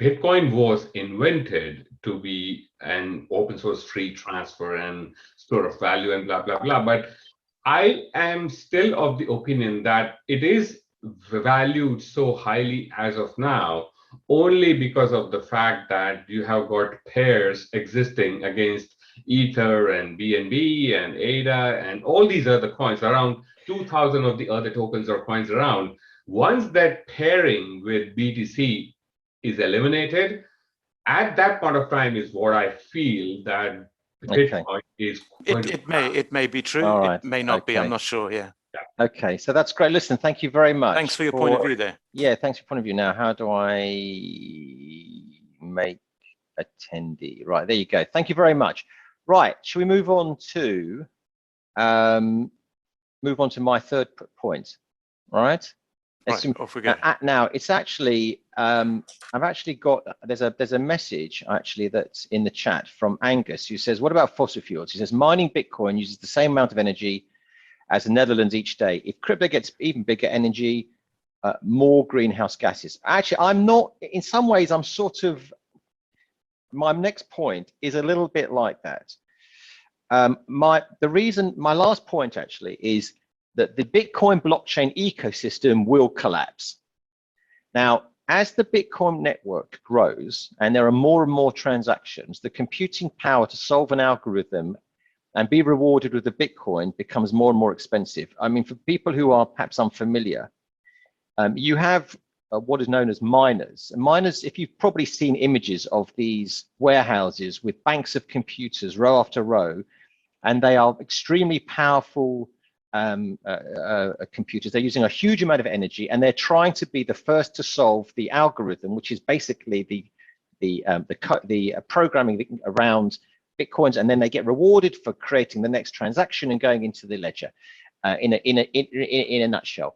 Bitcoin was invented to be an open source free transfer and store of value and blah, blah, blah. But I am still of the opinion that it is valued so highly as of now only because of the fact that you have got pairs existing against Ether and BNB and ADA and all these other coins, around 2,000 of the other tokens or coins around. Once that pairing with BTC is eliminated, at that point of time is what I feel that Bitcoin is going to it may be true. All right. It may not be. I'm Okay. not sure. Yeah. Okay, so that's great. Listen, thank you very much. Thanks for your point of view there. Yeah, thanks for your point of view. Now, how do I make attendee? Right, there you go. Thank you very much. Right, shall we move on to my third point? All right. Right, off we go. Now, it's actually I've actually got there's a message actually that's in the chat from Angus who says, "What about fossil fuels?" He says, "Mining Bitcoin uses the same amount of energy as the Netherlands each day. If crypto gets even bigger energy, more greenhouse gases." Actually, I'm not. In some ways, I'm sort of. My next point is a little bit like that. My last point actually is that the Bitcoin blockchain ecosystem will collapse. Now, as the Bitcoin network grows and there are more and more transactions, the computing power to solve an algorithm and be rewarded with the Bitcoin becomes more and more expensive. I mean, for people who are perhaps unfamiliar, you have what is known as miners. Miners, if you've probably seen images of these warehouses with banks of computers, row after row, and they are extremely powerful computers. They're using a huge amount of energy, and they're trying to be the first to solve the algorithm, which is basically the programming around Bitcoins, and then they get rewarded for creating the next transaction and going into the ledger. In a nutshell,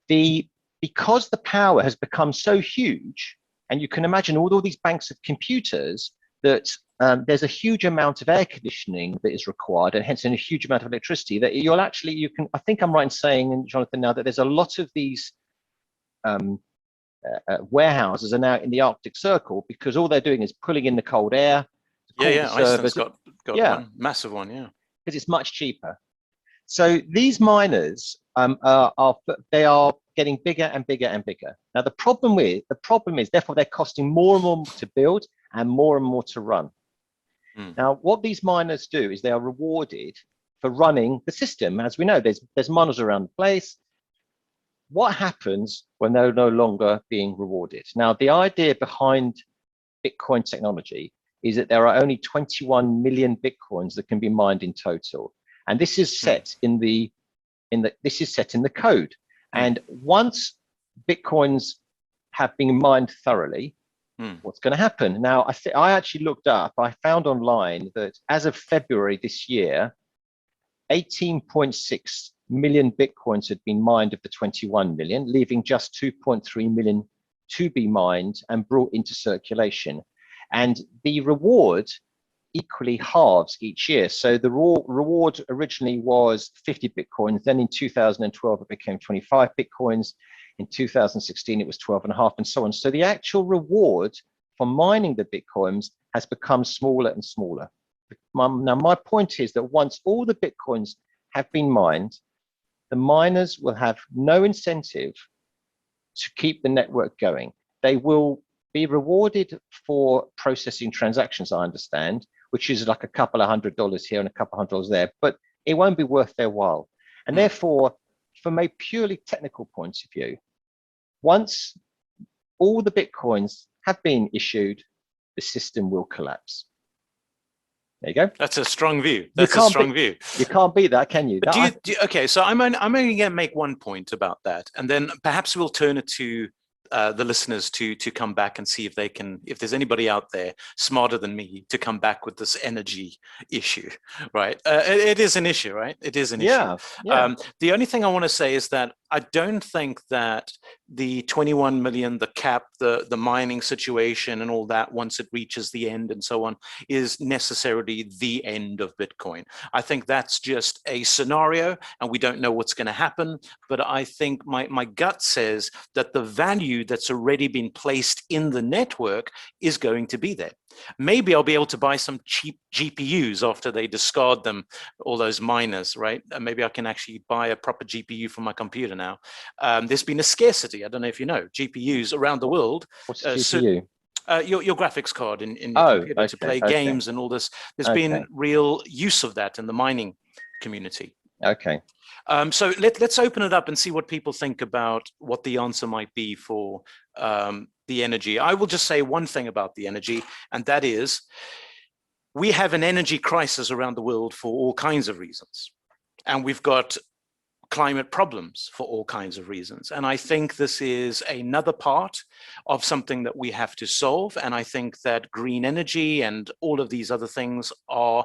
because the power has become so huge, and you can imagine all these banks of computers, that there's a huge amount of air conditioning that is required, and hence a huge amount of electricity that I think I'm right in saying, Jonathan, now that there's a lot of these warehouses are now in the Arctic Circle because all they're doing is pulling in the cold air. Iceland's got one massive one, yeah. Because it's much cheaper. So these miners they are getting bigger and bigger and bigger. Now the problem is therefore they're costing more and more to build and more to run. Now what these miners do is they are rewarded for running the system. As we know, there's miners around the place. What happens when they're no longer being rewarded? Now the idea behind Bitcoin technology is that there are only 21 million Bitcoins that can be mined in total. And this is set in the code. And once Bitcoins have been mined thoroughly, what's going to happen? Now, I actually looked up, I found online that as of February this year, 18.6 million Bitcoins had been mined of the 21 million, leaving just 2.3 million to be mined and brought into circulation. And the reward equally halves each year. So the reward originally was 50 Bitcoins. Then in 2012, it became 25 Bitcoins. In 2016, it was 12.5 and so on. So the actual reward for mining the Bitcoins has become smaller and smaller. Now, my point is that once all the Bitcoins have been mined, the miners will have no incentive to keep the network going. They will be rewarded for processing transactions, I understand, which is like a couple of $100 here and a couple of $100 there, but it won't be worth their while. And therefore, from a purely technical point of view, once all the Bitcoins have been issued, the system will collapse. There you go. That's a strong view. That's a strong view. You can't beat that, can you? Okay, so I'm only going to make one point about that, and then perhaps we'll turn it to the listeners to come back and see if there's anybody out there smarter than me to come back with this energy issue, right? It is an issue, right? It is an issue. Yeah. The only thing I want to say is that I don't think that the 21 million, the cap, the mining situation and all that, once it reaches the end and so on, is necessarily the end of Bitcoin. I think that's just a scenario and we don't know what's going to happen. But I think my gut says that the value that's already been placed in the network is going to be there. Maybe I'll be able to buy some cheap GPUs after they discard them, all those miners, right? Maybe I can actually buy a proper GPU for my computer now. There's been a scarcity. I don't know if you know, GPUs around the world. What's GPU? Your graphics card in your computer to play okay. games and all this. There's been real use of that in the mining community. Okay. So let's open it up and see what people think about what the answer might be for the energy. I will just say one thing about the energy, and that is we have an energy crisis around the world for all kinds of reasons. And we've got climate problems for all kinds of reasons. And I think this is another part of something that we have to solve. And I think that green energy and all of these other things are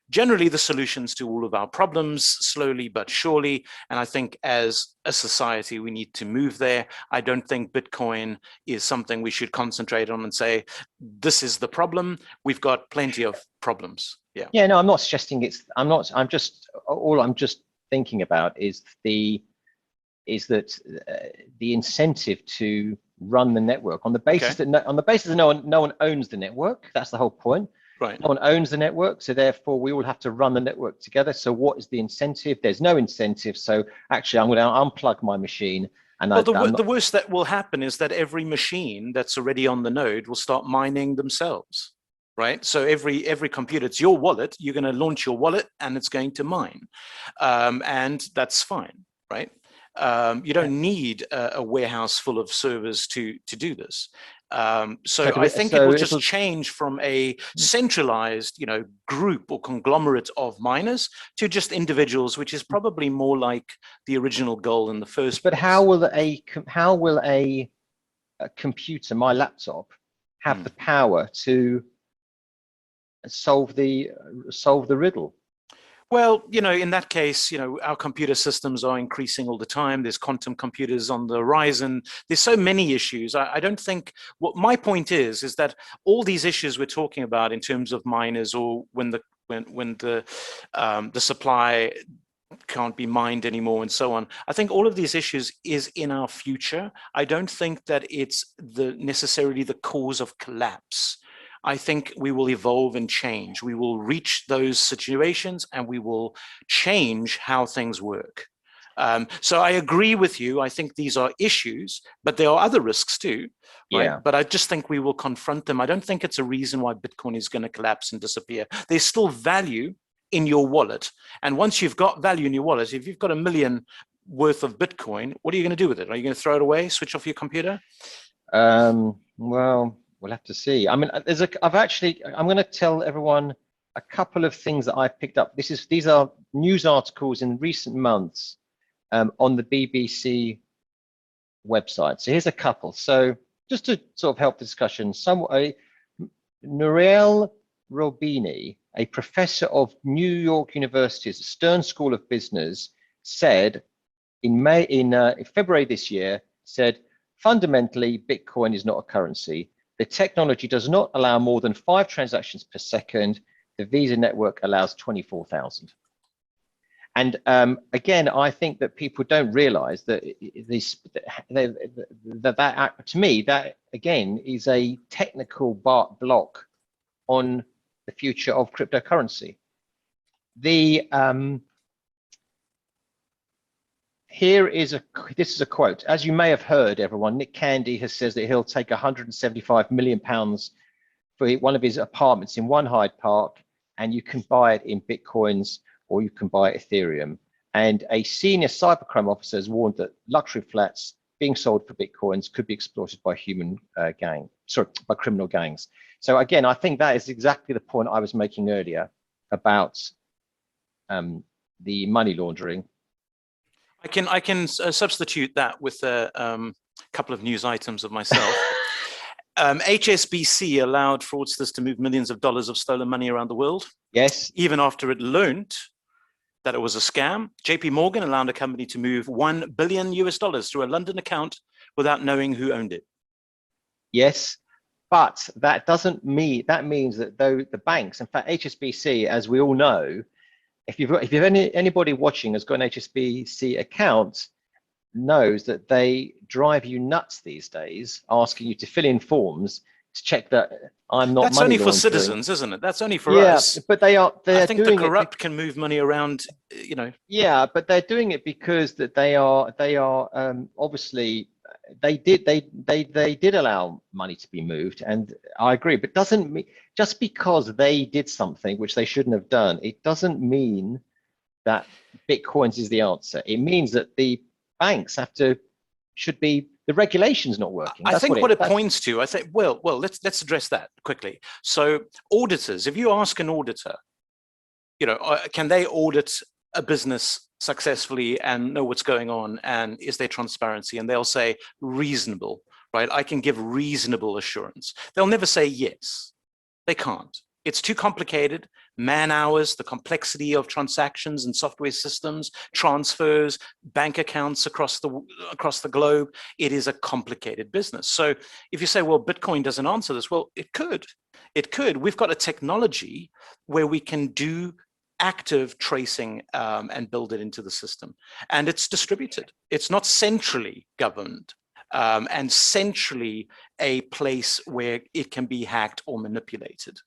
generally the solutions to all of our problems, slowly but surely. And I think as a society, we need to move there. I don't think Bitcoin is something we should concentrate on and say, this is the problem. We've got plenty of problems. Yeah. Yeah, no, I'm not suggesting I'm just thinking about is that the incentive to run the network on the basis that no one owns the network. That's the whole point. Right. No one owns the network, so therefore we all have to run the network together. So what is the incentive? There's no incentive. So actually, I'm going to unplug my machine. And well, the worst that will happen is that every machine that's already on the node will start mining themselves, right? So every computer, it's your wallet. You're going to launch your wallet, and it's going to mine, and that's fine, right? You don't need a warehouse full of servers to do this. So I think it will just change from a centralized, group or conglomerate of miners to just individuals, which is probably more like the original goal in the first place. But how will a computer, my laptop, have the power to solve the riddle? Well, in that case, our computer systems are increasing all the time. There's quantum computers on the horizon. There's so many issues. I don't think what my point is that all these issues we're talking about in terms of miners, or when the supply can't be mined anymore and so on. I think all of these issues is in our future. I don't think that it's necessarily the cause of collapse. I think we will evolve and change. We will reach those situations and we will change how things work. So I agree with you. I think these are issues, but there are other risks too. Right? Yeah. But I just think we will confront them. I don't think it's a reason why Bitcoin is going to collapse and disappear. There's still value in your wallet. And once you've got value in your wallet, if you've got $1 million worth of Bitcoin, what are you going to do with it? Are you going to throw it away, switch off your computer? Well, we'll have to see. I mean, I'm going to tell everyone a couple of things that I picked up. These are news articles in recent months on the BBC website. So here's a couple. So just to sort of help the discussion, Nouriel Roubini, a professor of New York University's Stern School of Business, said in February this year, said, fundamentally, Bitcoin is not a currency. The technology does not allow more than 5 transactions per second. The Visa network allows 24,000. And again, I think that people don't realize that to me, that again is a technical block on the future of cryptocurrency. This is a quote. As you may have heard, everyone, Nick Candy has says that he'll take £175 million for one of his apartments in One Hyde Park, and you can buy it in Bitcoins or you can buy Ethereum. And a senior cybercrime officer has warned that luxury flats being sold for Bitcoins could be exploited by by criminal gangs. So again, I think that is exactly the point I was making earlier about the money laundering. I can substitute that with a couple of news items of myself. HSBC allowed fraudsters to move millions of dollars of stolen money around the world. Yes. Even after it learned that it was a scam. JP Morgan allowed a company to move $1 billion through a London account without knowing who owned it. Yes, but that doesn't mean, that means that though the banks, in fact, HSBC, as we all know, if you've anybody watching has got an HSBC account, knows that they drive you nuts these days, asking you to fill in forms to check that I'm not. That's money only for laundering. Citizens, isn't it? That's only for Yeah, us. but they're I think the doing corrupt can move money around, you know. Yeah, but they're doing it because that they are obviously they did allow money to be moved, and I agree. But doesn't mean, just because they did something which they shouldn't have done, it doesn't mean that Bitcoins is the answer. It means that the banks the regulation's not working. I think what it points to, I think, well, let's address that quickly. So auditors, if you ask an auditor, you know, can they audit a business successfully and know what's going on, and is there transparency? And they'll say reasonable, right? I can give reasonable assurance. They'll never say yes. They can't. It's too complicated. Man hours, the complexity of transactions and software systems, transfers, bank accounts across the globe. It is a complicated business. So if you say, well, Bitcoin doesn't answer this, well, it could. It could. We've got a technology where we can do active tracing and build it into the system. And it's distributed. It's not centrally governed and centrally a place where it can be hacked or manipulated.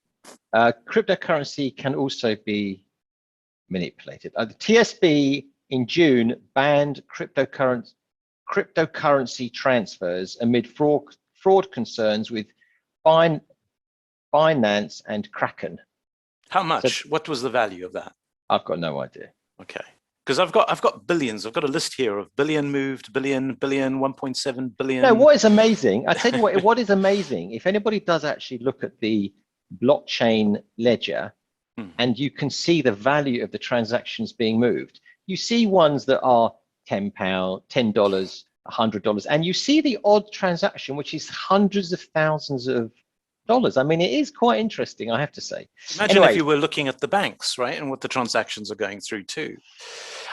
Cryptocurrency can also be manipulated. The TSB in June banned cryptocurrency transfers amid fraud concerns with Binance and Kraken. How much? So, what was the value of that? I've got no idea. Okay, because I've got billions. I've got a list here of billion moved, billion, 1.7 billion. No, what is amazing? I tell you what is amazing. If anybody does actually look at the blockchain ledger, and you can see the value of the transactions being moved. You see ones that are £10, $10, $100, and you see the odd transaction, which is hundreds of thousands of dollars. I mean, it is quite interesting, I have to say. Imagine anyway, if you were looking at the banks, right, and what the transactions are going through too.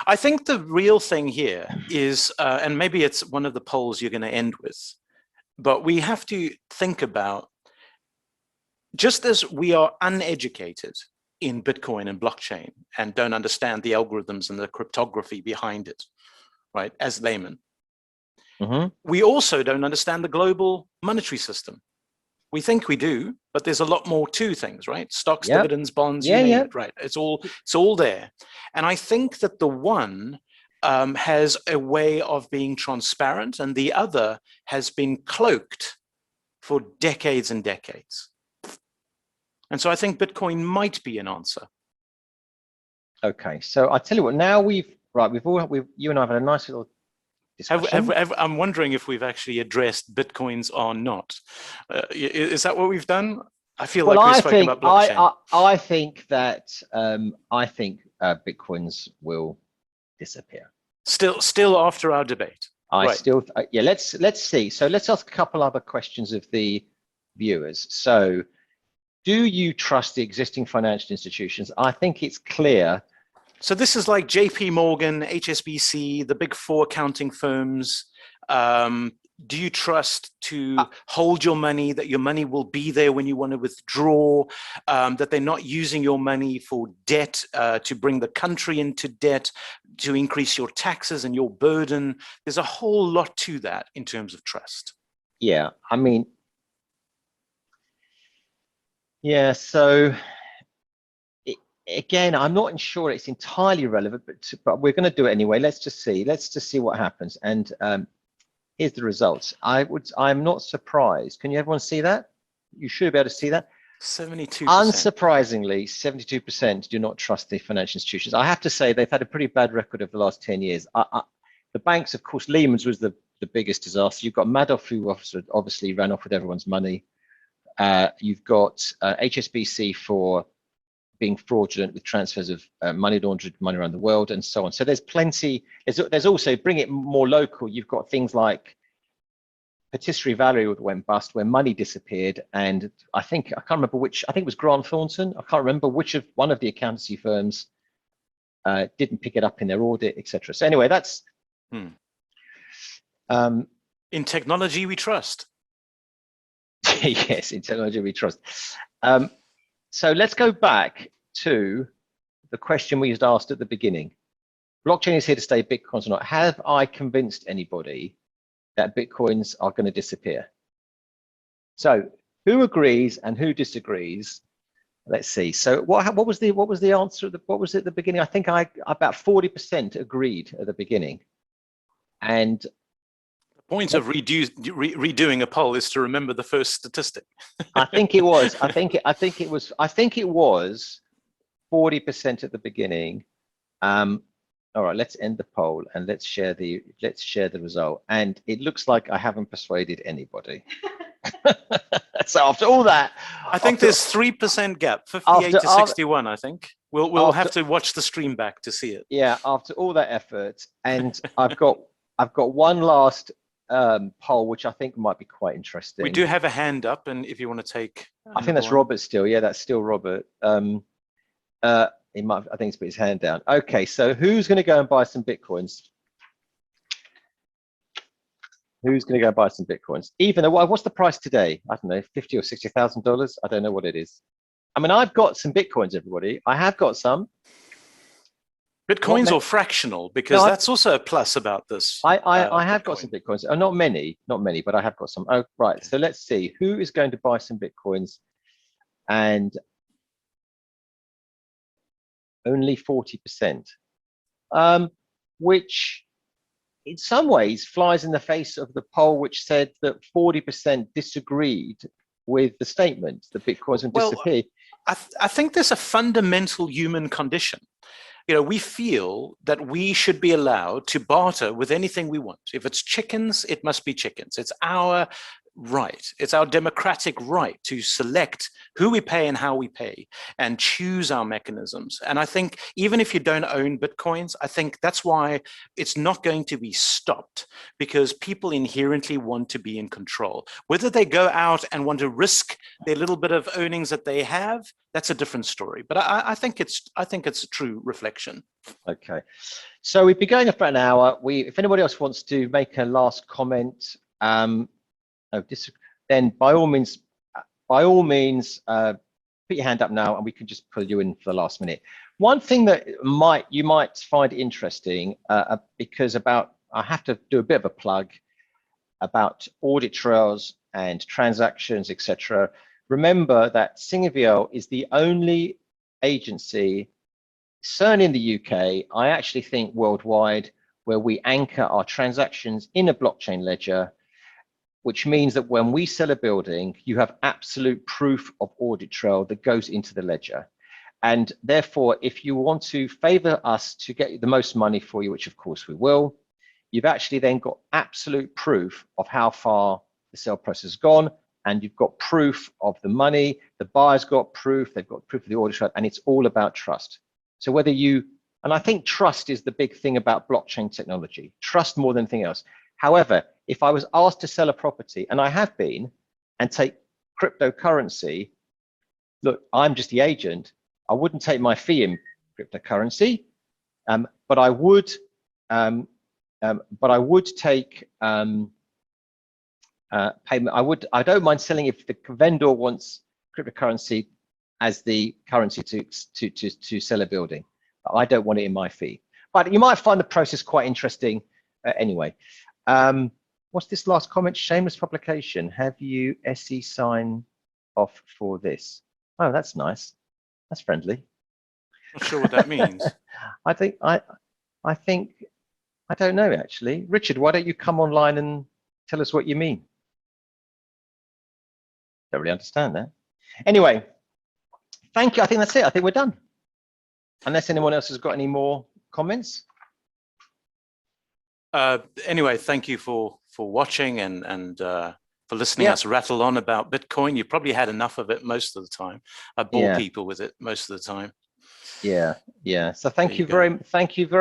I think the real thing here is, and maybe it's one of the polls you're going to end with, but we have to think about, just as we are uneducated in Bitcoin and blockchain and don't understand the algorithms and the cryptography behind it, right, as laymen, we also don't understand the global monetary system. We think we do, but there's a lot more to things, right? Stocks, dividends, bonds, you name it, right? It's all there. And I think that the one has a way of being transparent, and the other has been cloaked for decades and decades. And so I think Bitcoin might be an answer. Okay, so I tell you what, now you and I have had a nice little discussion. I'm wondering if we've actually addressed Bitcoins or not. Is that what we've done? I feel like we've spoken about blockchain. I think that Bitcoins will disappear. Still after our debate. Let's see. So let's ask a couple other questions of the viewers. So, do you trust the existing financial institutions? I think it's clear. So this is like JP Morgan, HSBC, the big four accounting firms. Do you trust to hold your money, that your money will be there when you want to withdraw, that they're not using your money for debt, to bring the country into debt, to increase your taxes and your burden? There's a whole lot to that in terms of trust. Yeah, I mean, yeah, so again, I'm not sure it's entirely relevant, but we're going to do it anyway. Let's just see what happens. And here's the results. I'm not surprised. Can everyone see that? You should be able to see that. 72%. Unsurprisingly, 72% do not trust the financial institutions. I have to say they've had a pretty bad record over the last 10 years. The banks, of course, Lehman's was the biggest disaster. You've got Madoff, who obviously ran off with everyone's money. You've got HSBC for being fraudulent with transfers of money laundered money around the world, and so on. So there's plenty. There's also, bring it more local, you've got things like Patisserie Valerie went bust, where money disappeared, and I can't remember which. I think it was Grant Thornton. I can't remember one of the accountancy firms didn't pick it up in their audit, etc. So anyway, that's in technology we trust. yes, in technology we trust. So let's go back to the question we just asked at the beginning. Blockchain is here to stay, Bitcoins or not. Have I convinced anybody that Bitcoins are going to disappear? So who agrees and who disagrees? Let's see. So what was the answer? What was it at the beginning? I think about 40% agreed at the beginning. And the point of redoing a poll is to remember the first statistic. I think it was 40% at the beginning. All right, let's end the poll and let's share the result. And it looks like I haven't persuaded anybody. So after all that, I think there's 3% gap, 58 to 61. I think we'll have to watch the stream back to see it. Yeah, after all that effort, and I've got one last poll which I think might be quite interesting. We do have a hand up, and if you want to take, I think that's Robert still. Yeah, that's still Robert. He might. I think he's put his hand down. Okay, so who's going to go and buy some Bitcoins? Who's going to go buy some Bitcoins? Even though, what's the price today? I don't know, $50,000 or $60,000. I don't know what it is. I mean, I've got some Bitcoins, everybody. I have got some. Bitcoins or fractional, because that's also a plus about this. I have got some Bitcoins. Not many, but I have got some. Oh, right. So let's see who is going to buy some Bitcoins, and only 40%, which in some ways flies in the face of the poll which said that 40% disagreed with the statement that Bitcoins would disappear. I think there's a fundamental human condition. You know, we feel that we should be allowed to barter with anything we want. If it's chickens, it must be chickens. It's our right. It's our democratic right to select who we pay and how we pay and choose our mechanisms. And I think even if you don't own Bitcoins, I think that's why it's not going to be stopped, because people inherently want to be in control. Whether they go out and want to risk their little bit of earnings that they have, that's a different story. But I think it's a true reflection. Okay, so we've been going for an hour. If anybody else wants to make a last comment, then by all means, put your hand up now, and we can just put you in for the last minute. One thing that you might find interesting, because I have to do a bit of a plug about audit trails and transactions, etc. Remember that Singovio is the only agency, certainly in the UK, I actually think worldwide, where we anchor our transactions in a blockchain ledger, which means that when we sell a building, you have absolute proof of audit trail that goes into the ledger. And therefore, if you want to favor us to get the most money for you, which of course we will, you've actually then got absolute proof of how far the sale process has gone, and you've got proof of the money, the buyer's got proof, they've got proof of the audit trail, and it's all about trust. So whether and I think trust is the big thing about blockchain technology, trust more than anything else. However, if I was asked to sell a property, and I have been, and take cryptocurrency, look, I'm just the agent. I wouldn't take my fee in cryptocurrency, but I would take payment. I don't mind selling if the vendor wants cryptocurrency as the currency to sell a building. I don't want it in my fee. But you might find the process quite interesting anyway. What's this last comment? Shameless publication. Have you SE sign off for this? Oh, that's nice. That's friendly. Not sure what that means. I don't know actually. Richard, why don't you come online and tell us what you mean? Don't really understand that. Anyway, thank you. I think that's it. I think we're done. Unless anyone else has got any more comments. Anyway, thank you for watching and for listening us rattle on about Bitcoin. You probably had enough of it most of the time. I bore people with it most of the time. Yeah. So thank you very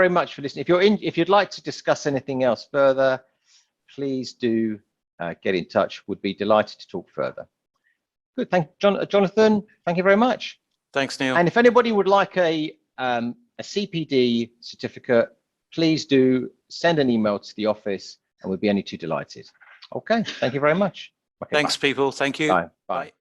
much for listening. If you'd like to discuss anything else further, please do get in touch. Would be delighted to talk further. Good. Thank Jonathan. Thank you very much. Thanks, Neil. And if anybody would like a CPD certificate, please do send an email to the office and we'll be only too delighted. Okay, thank you very much. Okay, Thanks, people. Thank you. bye. Bye. Bye.